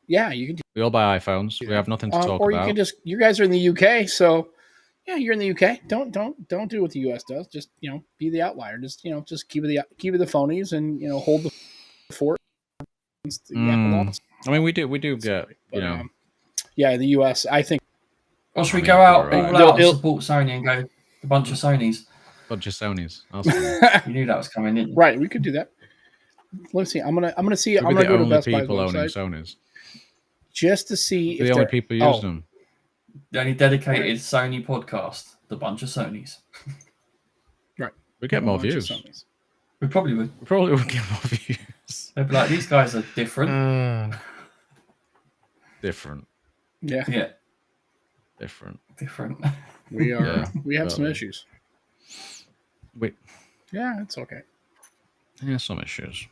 Speaker 5: Yeah, you can.
Speaker 1: We all buy iPhones. We have nothing to talk about.
Speaker 5: Or you can just. You guys are in the UK, so yeah, you're in the UK. Don't do what the US does. Just be the outlier. Just keep it the phonies and hold the fort.
Speaker 1: I mean, we do get
Speaker 5: yeah, the US. I think.
Speaker 2: Or should we go out all out and support Sony and go a bunch of Sonys?
Speaker 1: Bunch of Sonys.
Speaker 2: You knew that was coming, didn't you?
Speaker 5: Right, we could do that. Let's see. I'm gonna see. I'm gonna go to Best Buy's website
Speaker 1: Sonys.
Speaker 5: Just to see if
Speaker 1: the only people use them.
Speaker 2: The only dedicated Sony podcast, the Bunch of Sonys.
Speaker 5: Right.
Speaker 1: We get more views.
Speaker 2: We probably would.
Speaker 1: We probably would get more views.
Speaker 2: They'd be like, these guys are different.
Speaker 1: Different.
Speaker 5: Yeah.
Speaker 2: Yeah.
Speaker 1: Different.
Speaker 5: We are. Yeah, we have some issues. Yeah, it's okay.
Speaker 1: Yeah, some issues.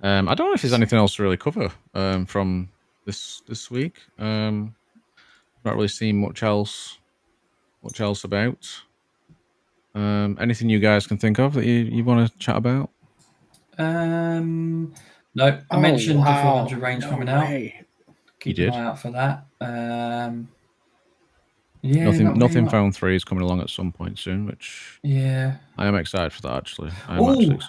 Speaker 1: I don't know if there's anything else to really cover from this week. Not really seen much else about. Anything you guys can think of that you want to chat about?
Speaker 2: No, I mentioned the 400 range coming out. Keep an eye out for that. Yeah,
Speaker 1: nothing Phone 3 is coming along at some point soon, which I am excited for that actually.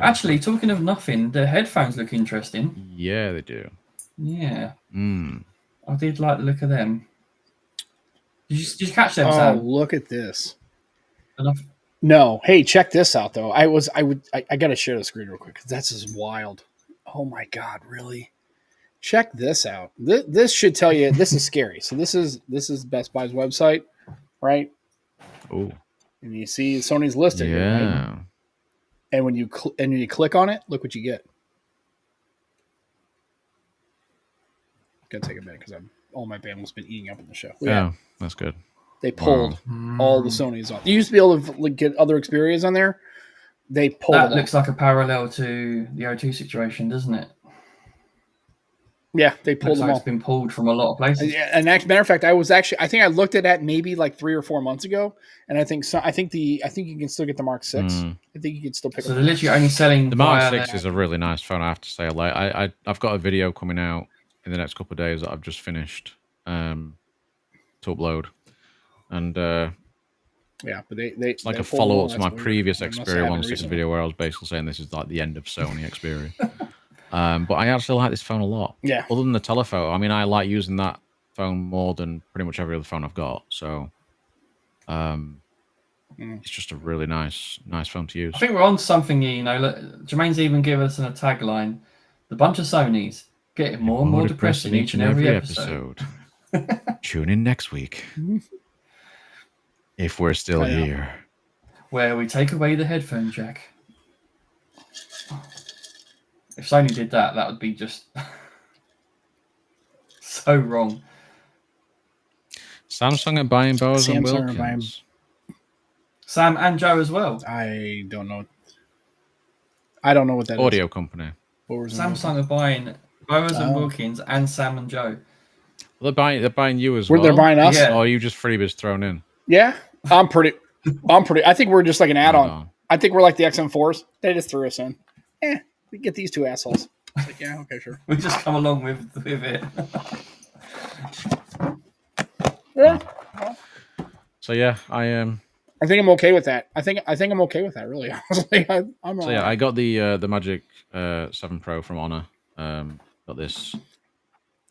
Speaker 2: Actually, talking of nothing, the headphones look interesting.
Speaker 1: Yeah, they do.
Speaker 2: Yeah. I did like the look of them. Did you catch them, Sam?
Speaker 5: Oh, look at this.
Speaker 2: Enough.
Speaker 5: No, hey, check this out though. I got to share the screen real quick because that's just wild. Oh my God, really? Check this out. This should tell you this is scary. So this is Best Buy's website, right?
Speaker 1: Oh.
Speaker 5: And you see Sony's listed.
Speaker 1: Yeah.
Speaker 5: Here, right? And when you click on it, look what you get. Gonna take a minute because all my bandwidth's been eating up in the show.
Speaker 1: Yeah, that's good.
Speaker 5: They pulled all the Sonys off. You used to be able to get other Xperias on there. They pulled.
Speaker 2: That looks like a parallel to the O2 situation, doesn't it?
Speaker 5: Yeah, they pulled them
Speaker 2: like
Speaker 5: all.
Speaker 2: It's been pulled from a lot of places.
Speaker 5: And matter of fact, I think I looked at that maybe like 3 or 4 months ago, and I think you can still get the Mark 6. I think you can still pick.
Speaker 2: So they're literally only selling
Speaker 1: the Mark 6 is a really nice phone. I have to say, I've got a video coming out in the next couple of days that I've just finished to upload, and
Speaker 5: but they
Speaker 1: it's like a follow up to my previous Xperia 1.6 video where I was basically saying this is like the end of Sony Xperia. But I actually like this phone a lot.
Speaker 5: Yeah.
Speaker 1: Other than the telephoto, I mean, I like using that phone more than pretty much every other phone I've got. So, it's just a really nice phone to use.
Speaker 2: I think we're on something here. You know, look, Jermaine's even given us a tagline: "The bunch of Sonys getting more and more depressing each and every episode."
Speaker 1: Tune in next week if we're still here,
Speaker 2: where we take away the headphone jack. If Sony did that, that would be just so wrong.
Speaker 1: Samsung are buying Bowers and Wilkins.
Speaker 2: Sam and Joe as well.
Speaker 5: I don't know. I don't know what that
Speaker 1: Audio company.
Speaker 2: Samsung are buying Bowers and Wilkins and Sam and Joe.
Speaker 1: Well, they're buying you as well.
Speaker 5: They're buying us?
Speaker 2: Yeah.
Speaker 1: Or are you just freebies thrown in?
Speaker 5: Yeah. I'm pretty. I think we're just like an add-on. I think we're like the XM4s. They just threw us in. We get these two assholes. It's like, yeah, okay, sure.
Speaker 2: We just come along with it.
Speaker 5: Yeah.
Speaker 1: So yeah, I
Speaker 5: think I'm okay with that. I think I'm okay with that. Really, I'm.
Speaker 1: So yeah, I got the Magic 7 Pro from Honor. Got this.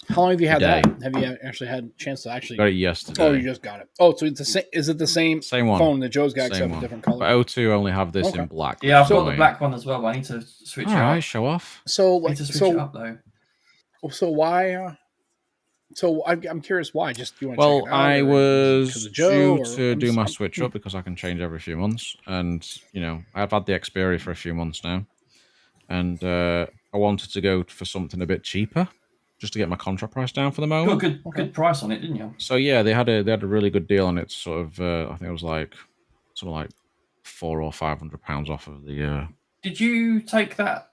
Speaker 5: How long have you had that? Have you actually had a chance to actually?
Speaker 1: Got it yesterday.
Speaker 5: Oh, you just got it. Oh, so it's the same. Is it the same
Speaker 1: one
Speaker 5: phone that Joe's got except a different color?
Speaker 1: But O2 only have this in black.
Speaker 2: Yeah, I've got the black one as well. But I need to switch it up.
Speaker 1: Show off.
Speaker 5: So
Speaker 2: I need to switch it up though.
Speaker 5: So why? So I'm curious why. Just you want
Speaker 1: to
Speaker 5: check it out,
Speaker 1: I was due to do my
Speaker 5: switch
Speaker 1: switch up because I can change every few months, and I've had the Xperia for a few months now, and I wanted to go for something a bit cheaper, just to get my contract price down for the moment.
Speaker 2: You got good price on it, didn't you?
Speaker 1: So yeah, they had a really good deal on it. Sort of, I think it was like something like £400 or £500 off of the.
Speaker 2: Did you take that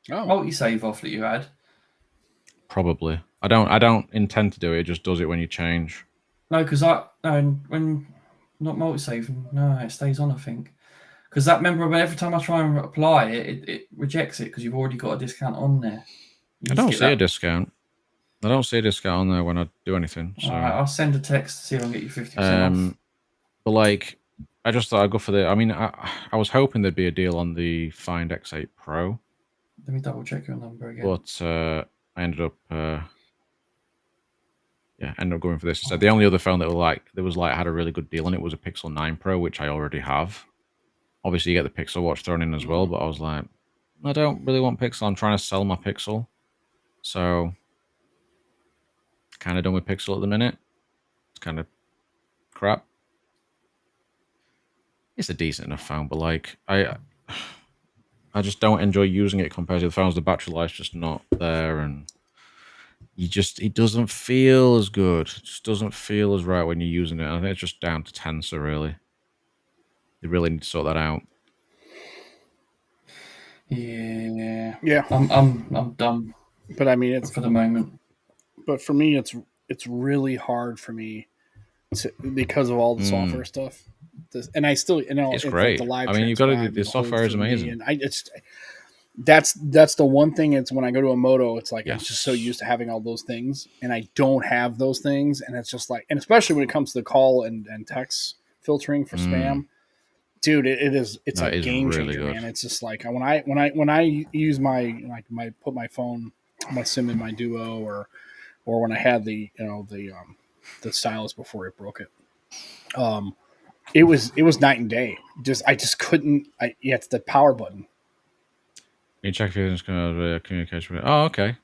Speaker 2: multi-save off that you had?
Speaker 1: Probably. I don't intend to do it. It just does it when you change.
Speaker 2: No, because when not multi-save, no, it stays on. I think because remember every time I try and apply it, it rejects it because you've already got a discount on there.
Speaker 1: I don't see a discount. I don't see a discount on there when I do anything. So
Speaker 2: I'll send a text to see if I can get you 50% off.
Speaker 1: But like, I just thought I'd go for the. I mean, I was hoping there'd be a deal on the Find X8 Pro.
Speaker 2: Let me double check your number again.
Speaker 1: But I ended up. Ended up going for this instead. The only other phone that had a really good deal on it was a Pixel 9 Pro, which I already have. Obviously, you get the Pixel Watch thrown in as well, but I was like, I don't really want Pixel. I'm trying to sell my Pixel, so kind of done with Pixel at the minute. It's kind of crap. It's a decent enough phone, but like I just don't enjoy using it compared to the phones. The battery life's just not there, and it doesn't feel as good. It just doesn't feel as right when you're using it. I think it's just down to tensor, really. They really need to sort that out.
Speaker 2: Yeah. I'm done.
Speaker 5: But I mean, it's
Speaker 2: for the moment.
Speaker 5: But for me, it's really hard for me because of all the software stuff. And I still,
Speaker 1: it's great.
Speaker 5: Like the live
Speaker 1: you've got to. The software is amazing.
Speaker 5: And that's the one thing. It's when I go to a moto, it's like I'm just so used to having all those things, and I don't have those things, and it's just like, and especially when it comes to the call and text filtering for spam, dude, it's a game changer, man. It's just like when I use my put my phone, my SIM in my Duo, or when I had the stylus before it broke it. It was night and day. I just couldn't. It's the power button.
Speaker 1: You check if it's going to communication with it. Oh, okay.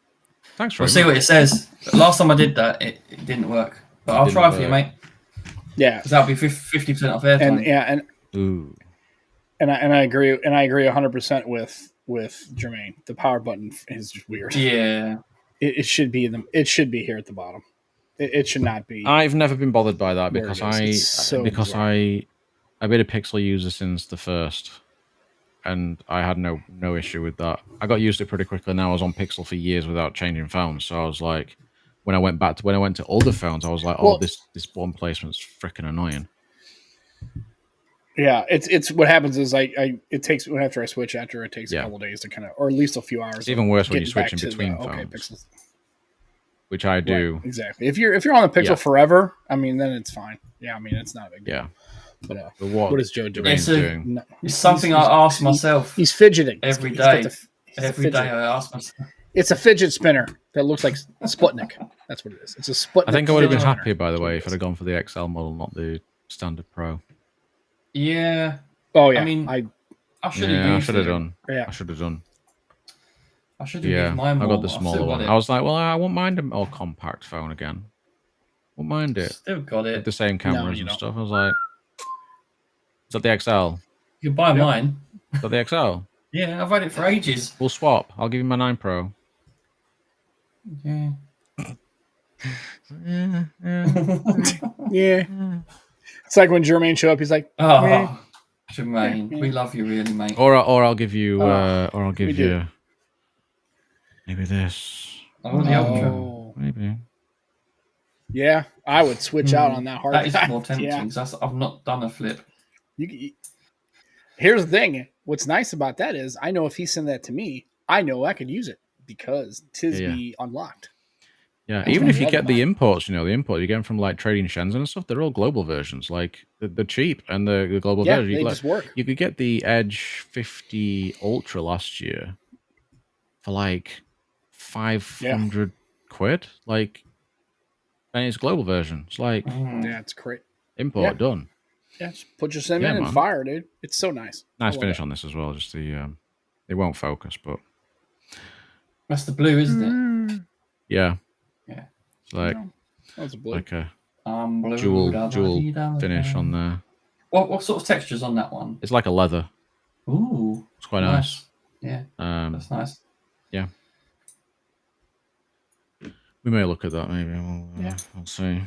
Speaker 1: Thanks for.
Speaker 2: We'll see what it says. Last time I did that, it didn't work. But I'll try for you, mate.
Speaker 5: Yeah,
Speaker 2: because that'll be 50% off airtime.
Speaker 5: And I agree. And I agree 100% with Jermaine. The power button is just weird.
Speaker 2: Yeah,
Speaker 5: it should be It should be here at the bottom. It should not be.
Speaker 1: I've never been bothered by that because I've been a Pixel user since the first. And I had no issue with that. I got used to it pretty quickly. Now I was on Pixel for years without changing phones. So I was like, when I went to older phones, I was like, this one placement's freaking annoying.
Speaker 5: Yeah, it's what happens is it takes after I switch it takes a couple of days to kind of, or at least a few hours.
Speaker 1: It's even worse when you switch in between phones. Which I do.
Speaker 5: Right, exactly. If you're on the Pixel forever, I mean, then it's fine. Yeah, I mean, it's not a big deal.
Speaker 1: Yeah.
Speaker 5: But what is Joe doing?
Speaker 2: It's something I ask myself.
Speaker 5: He's fidgeting
Speaker 2: every day. Every day I ask myself.
Speaker 5: It's a fidget spinner that looks like Sputnik. That's what it is. It's a Sputnik.
Speaker 1: I think I would have been happy, by the way, if I'd have gone for the XL model, not the standard Pro.
Speaker 2: Yeah.
Speaker 5: Oh yeah,
Speaker 2: I mean, I should have
Speaker 1: Yeah, I
Speaker 2: used
Speaker 1: should have
Speaker 2: it.
Speaker 1: done.
Speaker 5: Yeah.
Speaker 1: I should have done.
Speaker 2: I should have
Speaker 1: Yeah,
Speaker 2: used mine
Speaker 1: I
Speaker 2: more.
Speaker 1: got the
Speaker 2: I've
Speaker 1: smaller
Speaker 2: still
Speaker 1: one.
Speaker 2: got
Speaker 1: I
Speaker 2: it.
Speaker 1: was like, well, I won't mind a more compact phone again. Won't mind it.
Speaker 2: Still got
Speaker 1: With
Speaker 2: it.
Speaker 1: the same cameras
Speaker 5: you
Speaker 1: and
Speaker 5: don't.
Speaker 1: stuff. I was like, is that the XL?
Speaker 2: You can buy mine.
Speaker 1: Is that the XL?
Speaker 2: Yeah, I've had it for ages.
Speaker 1: We'll swap. I'll give you my 9 Pro.
Speaker 2: Yeah.
Speaker 1: Yeah,
Speaker 5: Yeah. It's like when Jermaine showed up, he's like, "Meh."
Speaker 2: Oh, Jermaine, we love you really, mate.
Speaker 1: Or I'll give you
Speaker 5: Oh,
Speaker 1: or I'll give
Speaker 5: we do.
Speaker 1: you maybe this.
Speaker 2: Oh, the Ultra.
Speaker 5: Oh.
Speaker 1: Maybe.
Speaker 5: Yeah, I would switch out on that hard
Speaker 2: That is
Speaker 5: drive.
Speaker 2: more tempting
Speaker 5: Yeah.
Speaker 2: because I've not done a flip.
Speaker 5: Here's the thing. What's nice about that is I know if he sent that to me, I know I could use it because be unlocked.
Speaker 1: Yeah,
Speaker 5: That's
Speaker 1: even
Speaker 5: what
Speaker 1: if you
Speaker 5: I
Speaker 1: get
Speaker 5: love
Speaker 1: the
Speaker 5: about it.
Speaker 1: imports, you get them from like Trading Shenzhen and stuff. They're all global versions. Like they're cheap and the global
Speaker 5: Yeah,
Speaker 1: version.
Speaker 5: they just work.
Speaker 1: You could get the Edge 50 Ultra last year for like 500 quid. Like, and it's global version. It's like
Speaker 5: Yeah, it's great.
Speaker 1: import done.
Speaker 5: Yeah, just put your sim
Speaker 1: Yeah,
Speaker 5: in and
Speaker 1: man.
Speaker 5: fire, dude. It's so nice.
Speaker 1: Nice
Speaker 5: I love
Speaker 1: finish
Speaker 5: it.
Speaker 1: on this as well. Just the it won't focus, but
Speaker 2: That's the blue, isn't it?
Speaker 1: yeah,
Speaker 2: Yeah.
Speaker 1: it's like
Speaker 5: That was a blue.
Speaker 1: like a
Speaker 2: Blue,
Speaker 1: jewel finish on there.
Speaker 2: What sort of textures on that one?
Speaker 1: It's like a leather.
Speaker 2: Ooh,
Speaker 1: It's quite nice.
Speaker 2: Yeah, that's nice.
Speaker 1: Yeah. We may look at that. Maybe we'll see.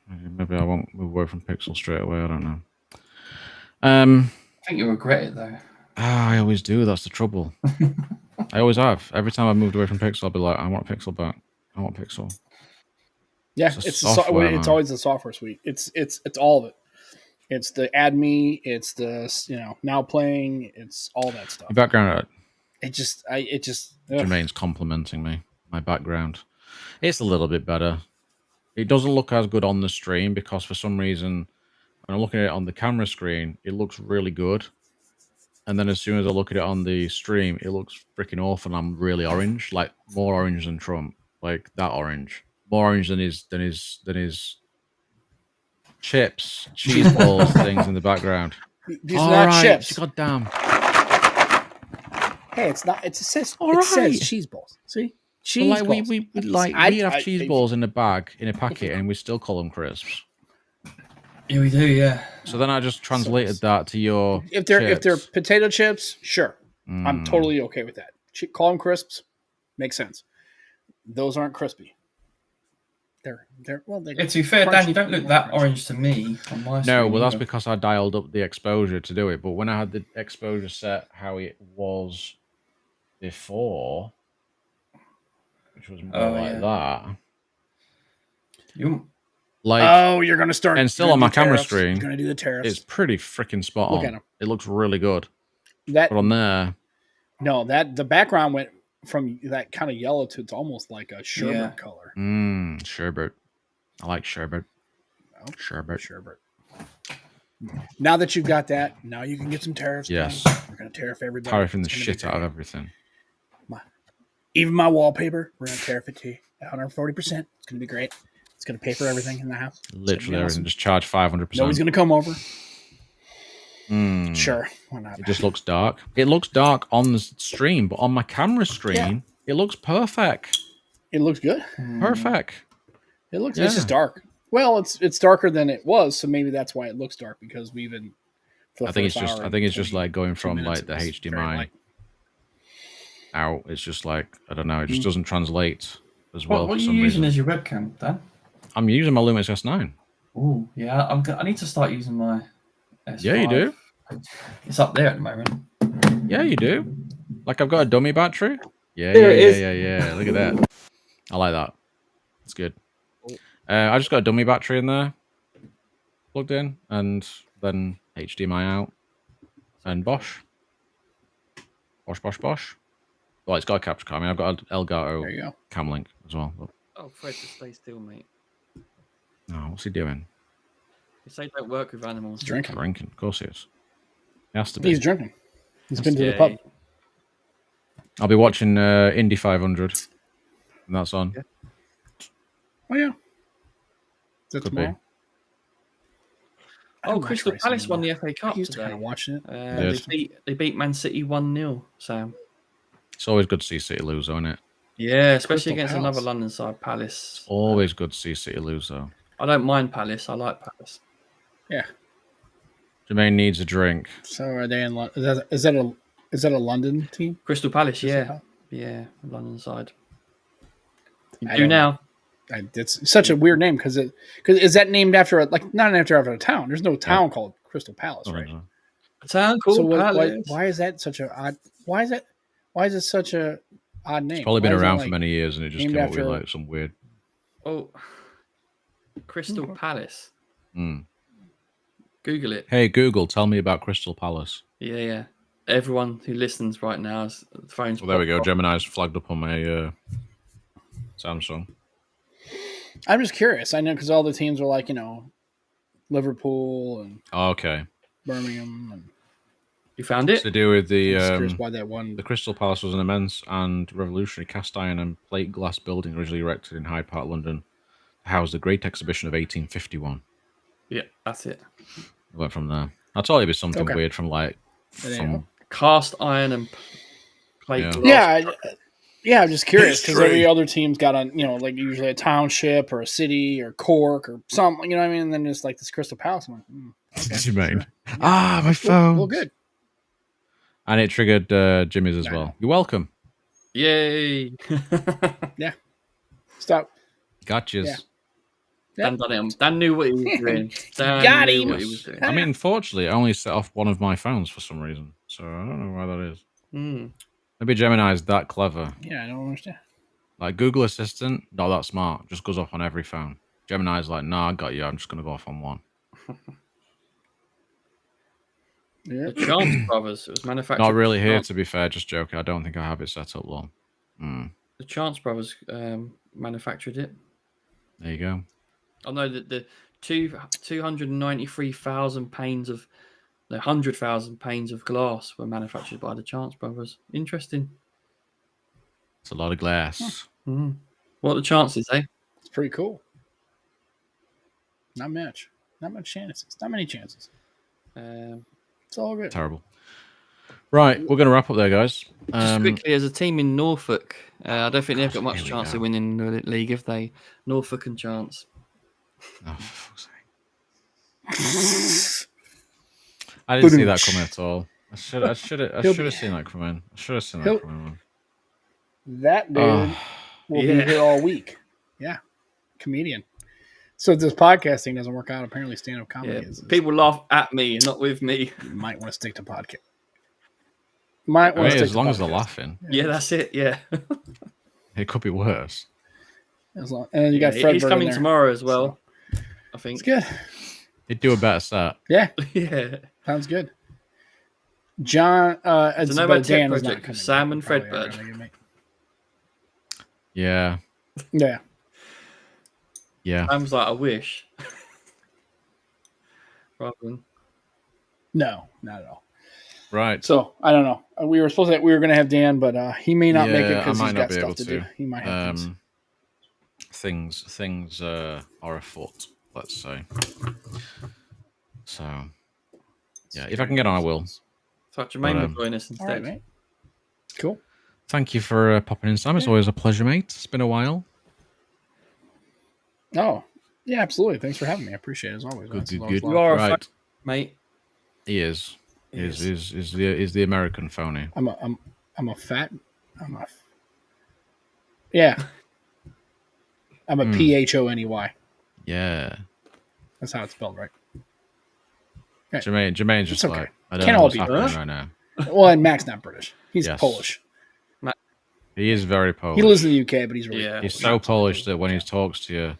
Speaker 1: Maybe I won't move away from Pixel straight away. I don't know.
Speaker 2: I think you'll regret it though.
Speaker 1: I always do. That's the trouble. I always have. Every time I've moved away from Pixel, I'll be like, I want Pixel back. I want Pixel.
Speaker 5: Yeah,
Speaker 1: It's a
Speaker 5: it's
Speaker 1: software,
Speaker 5: it's
Speaker 1: man.
Speaker 5: always the software suite. It's all of it. It's the add me. It's the now playing. It's all that stuff.
Speaker 1: Your background,
Speaker 5: It just ugh.
Speaker 1: Jermaine's complimenting me. My background. It's a little bit better. It doesn't look as good on the stream because for some reason, when I'm looking at it on the camera screen, it looks really good. And then as soon as I look at it on the stream, it looks freaking awful. And I'm really orange, like more orange than Trump, like that orange, more orange than his chips, cheese balls, things in the background.
Speaker 5: These are not chips.
Speaker 1: God damn.
Speaker 5: Hey, it's not. It says
Speaker 1: All
Speaker 5: it
Speaker 1: right.
Speaker 5: says cheese balls. See, cheese
Speaker 1: Well,
Speaker 5: balls.
Speaker 1: we have cheese balls in a bag in a packet, and we still call them crisps.
Speaker 2: Yeah, we do. Yeah.
Speaker 1: So then I just translated that to your.
Speaker 5: If they're
Speaker 1: chips.
Speaker 5: potato chips, sure, I'm totally okay with that. Call them crisps, makes sense. Those aren't crispy. They're well. They're
Speaker 2: To be fair,
Speaker 5: crunchy.
Speaker 2: Dan, you don't look that orange to me on my screen.
Speaker 1: No, well, that's
Speaker 2: either.
Speaker 1: because I dialed up the exposure to do it. But when I had the exposure set how it was before, which was more like that,
Speaker 2: You.
Speaker 1: like
Speaker 5: You're gonna start.
Speaker 1: and still
Speaker 5: you're
Speaker 1: on
Speaker 5: gonna
Speaker 1: my
Speaker 5: do
Speaker 1: camera
Speaker 5: tariffs.
Speaker 1: screen,
Speaker 5: You're gonna do the tariffs.
Speaker 1: it's pretty freaking spot
Speaker 5: Look
Speaker 1: on.
Speaker 5: at 'em.
Speaker 1: It looks really good.
Speaker 5: That
Speaker 1: But on there,
Speaker 5: the background went from that kind of yellow to it's almost like a sherbet color.
Speaker 1: sherbet. I like sherbet.
Speaker 5: Oh,
Speaker 1: Sherbet.
Speaker 5: Now that you've got that, now you can get some tariffs.
Speaker 1: Yes.
Speaker 5: done. We're gonna tariff everybody.
Speaker 1: Tariffing the
Speaker 5: It's gonna be
Speaker 1: shit out of
Speaker 5: great.
Speaker 1: everything.
Speaker 5: Even my wallpaper, we're gonna tariff it to 140%. It's gonna be great. It's gonna pay for everything in the house. It's gonna be
Speaker 1: Literally everything.
Speaker 5: awesome.
Speaker 1: Just charge 500%.
Speaker 5: Nobody's gonna come over.
Speaker 1: Mm.
Speaker 5: Sure, why not?
Speaker 1: It just looks dark. It looks dark on the stream, but on my camera screen, it looks perfect.
Speaker 5: It looks good.
Speaker 1: Perfect.
Speaker 5: It looks.
Speaker 1: Yeah.
Speaker 5: It's just dark. Well, it's darker than it was, so maybe that's why it looks dark because we've been.
Speaker 1: I think it's just like going from like the HDMI out. It's just like I don't know. It just doesn't translate as well.
Speaker 2: What are
Speaker 1: for
Speaker 2: you
Speaker 1: some
Speaker 2: using
Speaker 1: reason.
Speaker 2: as your webcam, Dan?
Speaker 1: I'm using my Lumix S9.
Speaker 2: Oh, yeah. I need to start using my S5.
Speaker 1: Yeah, you do.
Speaker 2: It's up there at the moment.
Speaker 1: Yeah, you do. Like I've got a dummy battery. Yeah,
Speaker 2: There it is.
Speaker 1: yeah. Look at that. I like that. It's good. I just got a dummy battery in there, plugged in, and then HDMI out, and Bosch. Well, it's got a capture card. I mean, I've got an Elgato
Speaker 5: There you go.
Speaker 1: cam link as well. But,
Speaker 6: Oh, Fred, just stay still, mate.
Speaker 1: oh, what's he doing?
Speaker 6: You say don't work with animals.
Speaker 5: He's drinking.
Speaker 1: Drinking. Of course he is. He has to be.
Speaker 5: He's drinking. He's been to the
Speaker 6: Yeah,
Speaker 5: pub.
Speaker 1: I'll be watching Indy 500, and that's on.
Speaker 6: Yeah.
Speaker 5: Oh yeah. Is that
Speaker 1: Could
Speaker 5: tomorrow?
Speaker 2: Oh,
Speaker 5: watch
Speaker 2: Crystal
Speaker 5: racing
Speaker 2: Palace won the
Speaker 5: anymore.
Speaker 2: FA Cup
Speaker 5: I used to
Speaker 2: today.
Speaker 5: kind of watching it.
Speaker 2: They beat Man City 1-0, Sam.
Speaker 1: It's always good to see City lose, isn't it?
Speaker 2: Yeah, especially
Speaker 5: Crystal
Speaker 2: against
Speaker 5: Palace.
Speaker 2: another London side, Palace.
Speaker 1: Always good to see City lose, though.
Speaker 2: I don't mind Palace. I like Palace.
Speaker 5: Yeah.
Speaker 1: Jermaine needs a drink.
Speaker 5: So are they in? Is that a London team?
Speaker 2: Crystal Palace,
Speaker 5: Crystal
Speaker 2: yeah.
Speaker 5: Palace?
Speaker 2: Yeah, London side. You
Speaker 5: I
Speaker 2: do
Speaker 5: don't
Speaker 2: now.
Speaker 5: It's such a weird name because is that named after not after a town? There's no town called Crystal Palace, right?
Speaker 2: A town called Palace.
Speaker 5: Why is that such a odd? Why is it such a odd name?
Speaker 1: It's probably been
Speaker 5: Why is it,
Speaker 1: around
Speaker 5: like,
Speaker 1: for many years, and it just
Speaker 5: named
Speaker 1: came up with
Speaker 5: after-
Speaker 1: like some weird.
Speaker 2: Oh, Crystal Palace.
Speaker 1: Mm.
Speaker 2: Google it.
Speaker 1: Hey Google, tell me about Crystal Palace.
Speaker 2: Yeah. Everyone who listens right now, the phone's.
Speaker 1: Well, there we go.
Speaker 2: popped off.
Speaker 1: Gemini's flagged up on my Samsung.
Speaker 5: I'm just curious. I know because all the teams are like Liverpool and
Speaker 1: Oh, okay.
Speaker 5: Birmingham, and
Speaker 2: You found
Speaker 1: It's
Speaker 2: it?
Speaker 1: to do with
Speaker 5: I'm just curious why that one.
Speaker 1: the Crystal Palace was an immense and revolutionary cast iron and plate glass building originally erected in Hyde Park, London, to house the Great Exhibition of 1851.
Speaker 2: Yeah, that's it.
Speaker 1: I went from there. I thought it'd be something
Speaker 5: Okay.
Speaker 1: weird from like
Speaker 5: There you
Speaker 1: some
Speaker 5: go.
Speaker 2: Cast iron and plate
Speaker 1: Yeah.
Speaker 2: glass.
Speaker 5: Yeah, I'm just curious because every other team's got like usually a township or a city or Cork or something, you know what I mean? And then it's like this Crystal Palace. I'm like, okay,
Speaker 1: Jermaine.
Speaker 5: sure.
Speaker 1: Ah, my phone.
Speaker 5: Well, good.
Speaker 1: And it triggered Jimmy's as
Speaker 5: I
Speaker 1: well.
Speaker 5: know.
Speaker 1: You're welcome.
Speaker 2: Yay!
Speaker 5: Stop.
Speaker 1: Gotchas.
Speaker 5: Yeah.
Speaker 2: Dan done it. Dan knew what he was doing. Dan
Speaker 5: Got
Speaker 2: knew
Speaker 5: him.
Speaker 2: what he was doing.
Speaker 1: I mean, fortunately, I only set off one of my phones for some reason, so I don't know why that is.
Speaker 2: Hmm.
Speaker 1: Maybe Gemini is that clever.
Speaker 5: Yeah, I don't understand.
Speaker 1: Like Google Assistant, not that smart. Just goes off on every phone. Gemini's like, nah, I got you. I'm just gonna go off on one.
Speaker 5: Yeah.
Speaker 2: The Chance Brothers. It was manufactured.
Speaker 1: Not really here,
Speaker 2: Chance-
Speaker 1: to be fair. Just joking. I don't think I have it set up long.
Speaker 2: The Chance Brothers manufactured it.
Speaker 1: There you go.
Speaker 2: I know that the 293,000 panes of the 100,000 panes of glass were manufactured by the Chance Brothers. Interesting.
Speaker 1: It's a lot of glass.
Speaker 2: What are the chances, eh?
Speaker 5: It's pretty cool. Not much. Not much chances. Not many chances. It's all good.
Speaker 1: Terrible. Right, we're going to wrap up there, guys.
Speaker 2: Just quickly, as a team in Norfolk, I don't think they've got much
Speaker 1: here we
Speaker 2: chance
Speaker 1: go.
Speaker 2: of winning the league if they Norfolk and Chance.
Speaker 1: Oh, for fuck's sake. I didn't see that coming at all. I should have seen that coming.
Speaker 5: That dude will be
Speaker 2: Yeah.
Speaker 5: here all week. Yeah. Comedian. So if this podcasting doesn't work out, apparently stand-up comedy
Speaker 2: Yeah,
Speaker 5: is.
Speaker 2: people laugh at me, not with me.
Speaker 5: You might want to stick to podcast.
Speaker 1: I mean, as long as they're laughing,
Speaker 2: Yeah, that's it. Yeah,
Speaker 1: it could be worse.
Speaker 5: And then you got Fred
Speaker 2: he's
Speaker 5: Bird in
Speaker 2: coming
Speaker 5: there.
Speaker 2: tomorrow as well. I think.
Speaker 5: It's good.
Speaker 1: He'd do a better set.
Speaker 5: Yeah,
Speaker 2: Yeah.
Speaker 5: sounds good. John,
Speaker 2: So no more tech
Speaker 5: Dan is
Speaker 2: project,
Speaker 5: not coming.
Speaker 2: Sam and
Speaker 5: Probably
Speaker 2: Fred
Speaker 5: aren't
Speaker 2: Bird.
Speaker 5: gonna get me.
Speaker 1: Yeah.
Speaker 5: Yeah.
Speaker 1: Yeah.
Speaker 2: Sam's like, I wish. Rather than
Speaker 5: No, not at all.
Speaker 1: Right.
Speaker 5: So I don't know. We were going to have Dan, but he may not make it
Speaker 1: Yeah, I
Speaker 5: because
Speaker 1: might
Speaker 5: he's
Speaker 1: not
Speaker 5: got
Speaker 1: be
Speaker 5: stuff
Speaker 1: able
Speaker 5: to do.
Speaker 1: to.
Speaker 5: He might have things.
Speaker 1: Things are afoot, let's say. So, yeah, if I can get on, I will.
Speaker 2: so Jermaine will
Speaker 1: But,
Speaker 2: join us
Speaker 5: All right,
Speaker 2: instead.
Speaker 5: mate. Cool.
Speaker 1: Thank you for popping in, Sam. It's always a pleasure, mate. It's been a while.
Speaker 5: Oh, yeah, absolutely. Thanks for having me. I appreciate it as always. man.
Speaker 1: Good,
Speaker 5: It's
Speaker 1: good,
Speaker 5: always
Speaker 1: good.
Speaker 5: a lot
Speaker 2: You
Speaker 5: of
Speaker 2: are a
Speaker 1: Right.
Speaker 2: fuck, mate.
Speaker 1: He is.
Speaker 2: He
Speaker 1: Is the American phony.
Speaker 5: I'm a fat. Yeah. I'm a PHONEY.
Speaker 1: Yeah.
Speaker 5: That's how it's spelled, right?
Speaker 1: Jermaine's just
Speaker 5: It's okay.
Speaker 1: like, I don't
Speaker 5: Can't
Speaker 1: know
Speaker 5: all
Speaker 1: what's
Speaker 5: be
Speaker 1: happening
Speaker 2: British.
Speaker 1: right now.
Speaker 5: Well, and Mac's not British. He's
Speaker 1: Yes.
Speaker 5: Polish.
Speaker 1: He is very Polish.
Speaker 5: He lives in the UK, but he's really
Speaker 2: Yeah.
Speaker 1: He's
Speaker 5: Polish.
Speaker 1: so Polish that when he talks to you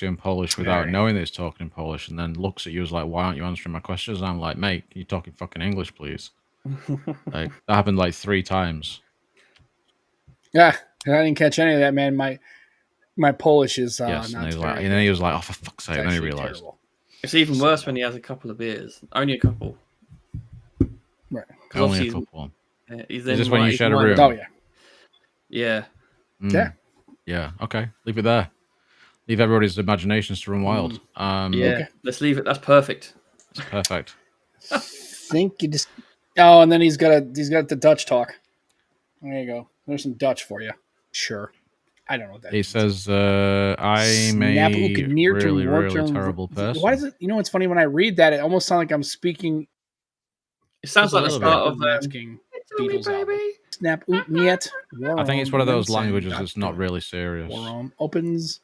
Speaker 1: in Polish without
Speaker 5: Very.
Speaker 1: knowing that he's talking in Polish, and then looks at you as like, "Why aren't you answering my questions?" And I'm like, "Mate, you talking fucking English, please?" Like that happened like 3 times.
Speaker 5: Yeah, I didn't catch any of that, man. My Polish is
Speaker 1: Yes,
Speaker 5: not
Speaker 1: and,
Speaker 5: very
Speaker 1: and then he was like, "Oh, for fuck's sake!"
Speaker 5: It's
Speaker 1: And then he
Speaker 5: actually
Speaker 1: realized.
Speaker 5: terrible.
Speaker 2: It's even worse when he has a couple of beers. Only a couple.
Speaker 5: Right.
Speaker 2: 'Cause
Speaker 1: Only a
Speaker 2: obviously
Speaker 1: couple.
Speaker 2: he's
Speaker 1: Is this when you
Speaker 2: he's
Speaker 1: shared a
Speaker 2: minor-
Speaker 1: room?
Speaker 5: Oh yeah.
Speaker 2: Yeah.
Speaker 1: Mm.
Speaker 5: Yeah.
Speaker 1: Yeah. Okay. Leave it there. Leave everybody's imaginations to run wild.
Speaker 2: Yeah.
Speaker 5: Okay.
Speaker 2: Let's leave it. That's perfect.
Speaker 1: It's perfect.
Speaker 5: Think you just. Oh, and then he's got the Dutch talk. There you go. There's some Dutch for you. Sure. I don't know what that
Speaker 1: He
Speaker 5: means.
Speaker 1: says, I'm a really, really terrible person.
Speaker 5: Why is it? You know what's funny? When I read that, it almost sounds like I'm speaking.
Speaker 6: It sounds like the start of
Speaker 5: asking Beatles album. Snap oot niet.
Speaker 1: I think it's one of those languages that's not really serious.
Speaker 5: Opens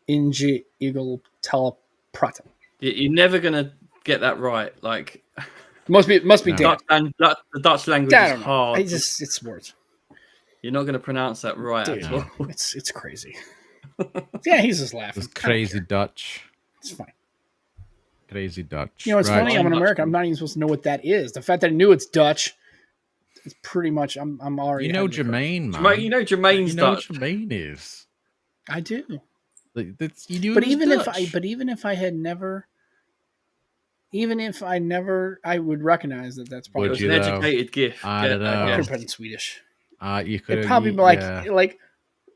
Speaker 5: inge eagle telepraten.
Speaker 6: You're never gonna get that right. Like
Speaker 5: Must be
Speaker 1: No.
Speaker 5: Dan.
Speaker 6: the Dutch language
Speaker 5: I
Speaker 6: is
Speaker 5: don't know.
Speaker 6: hard.
Speaker 5: It's words.
Speaker 6: You're not gonna pronounce that right
Speaker 5: Dude,
Speaker 6: at all.
Speaker 5: it's crazy. Yeah, he's just laughing.
Speaker 1: It's crazy Dutch.
Speaker 5: It's fine.
Speaker 1: Crazy Dutch.
Speaker 5: You know, it's funny. I'm an American. I'm not even supposed to know what that is. The fact that I knew it's Dutch, it's pretty much. I'm already.
Speaker 1: You know Jermaine, man.
Speaker 6: You know Jermaine's
Speaker 1: You know
Speaker 6: Dutch.
Speaker 1: what Jermaine is.
Speaker 5: I do.
Speaker 1: You knew
Speaker 5: But
Speaker 1: it was
Speaker 5: even
Speaker 1: Dutch.
Speaker 5: if I never, I would recognize that that's probably.
Speaker 6: It was
Speaker 1: Would
Speaker 6: an
Speaker 1: you, though?
Speaker 6: educated gift.
Speaker 1: I don't know.
Speaker 5: I could
Speaker 6: Yeah.
Speaker 5: have put it in Swedish.
Speaker 1: You could
Speaker 5: It'd probably be like
Speaker 1: See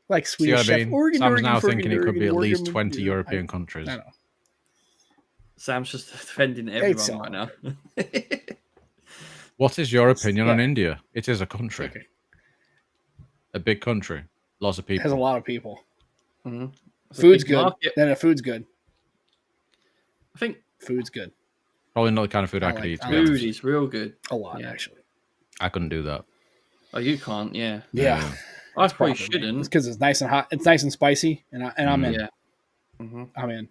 Speaker 1: what
Speaker 5: Swedish
Speaker 1: I
Speaker 5: chef.
Speaker 1: mean?
Speaker 5: Organ,
Speaker 1: Sam's
Speaker 5: organ,
Speaker 1: now
Speaker 5: organ,
Speaker 1: thinking it could be at
Speaker 5: organ,
Speaker 1: least
Speaker 5: organ,
Speaker 1: 20
Speaker 5: organ.
Speaker 1: European countries.
Speaker 5: I know.
Speaker 6: Sam's just defending everyone right now.
Speaker 1: What is your opinion on
Speaker 5: Yeah.
Speaker 1: India? It is a country.
Speaker 5: Okay.
Speaker 1: A big country. Lots of
Speaker 5: It
Speaker 1: people.
Speaker 5: has a lot of people.
Speaker 6: Mhm. It's a
Speaker 5: Food's
Speaker 6: big
Speaker 5: good.
Speaker 6: market.
Speaker 5: Then the food's good.
Speaker 6: I think
Speaker 5: Food's good.
Speaker 1: Probably not the kind of food I
Speaker 5: I
Speaker 1: could
Speaker 5: like-
Speaker 1: eat. To
Speaker 5: I
Speaker 1: be
Speaker 5: like
Speaker 6: food
Speaker 1: honest.
Speaker 6: is real good.
Speaker 5: A lot,
Speaker 6: Yeah.
Speaker 5: actually.
Speaker 1: I couldn't do that.
Speaker 6: Oh, you can't. Yeah,
Speaker 5: Yeah.
Speaker 6: I probably
Speaker 5: It's
Speaker 6: shouldn't.
Speaker 5: because it's nice and hot. It's nice and spicy, and I'm in.
Speaker 6: Yeah. hmm
Speaker 5: I'm in.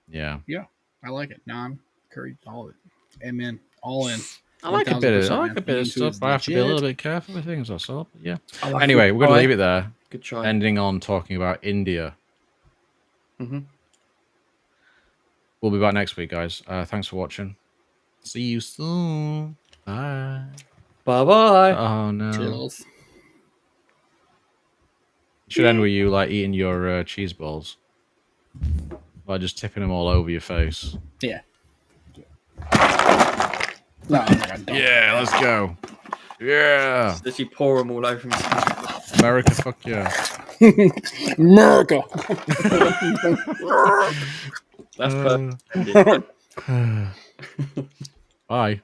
Speaker 1: Yeah.
Speaker 5: I like it. Naan, curry, all of it. I'm in. All in.
Speaker 1: I like a bit of
Speaker 5: 1000%,
Speaker 1: stuff.
Speaker 5: man.
Speaker 1: I have to be a
Speaker 5: Legit.
Speaker 1: little bit careful with things, that's all. But yeah.
Speaker 6: I like
Speaker 1: Anyway,
Speaker 6: it.
Speaker 1: we're going to
Speaker 6: Bye.
Speaker 1: leave it there.
Speaker 6: Good try.
Speaker 1: Ending on talking about India.
Speaker 6: hmm
Speaker 1: We'll be back next week, guys. Thanks for watching. See you soon. Bye.
Speaker 6: Bye bye.
Speaker 1: Oh, no.
Speaker 5: Chills.
Speaker 1: Should end with you like eating your cheese balls. By just tipping them all over your face.
Speaker 5: Yeah. No, I'm not gonna dump
Speaker 1: Yeah, let's go. Yeah.
Speaker 6: Does he pour them all over himself?
Speaker 1: America, fuck yeah.
Speaker 5: it. America.
Speaker 6: That's perfect.
Speaker 1: Bye.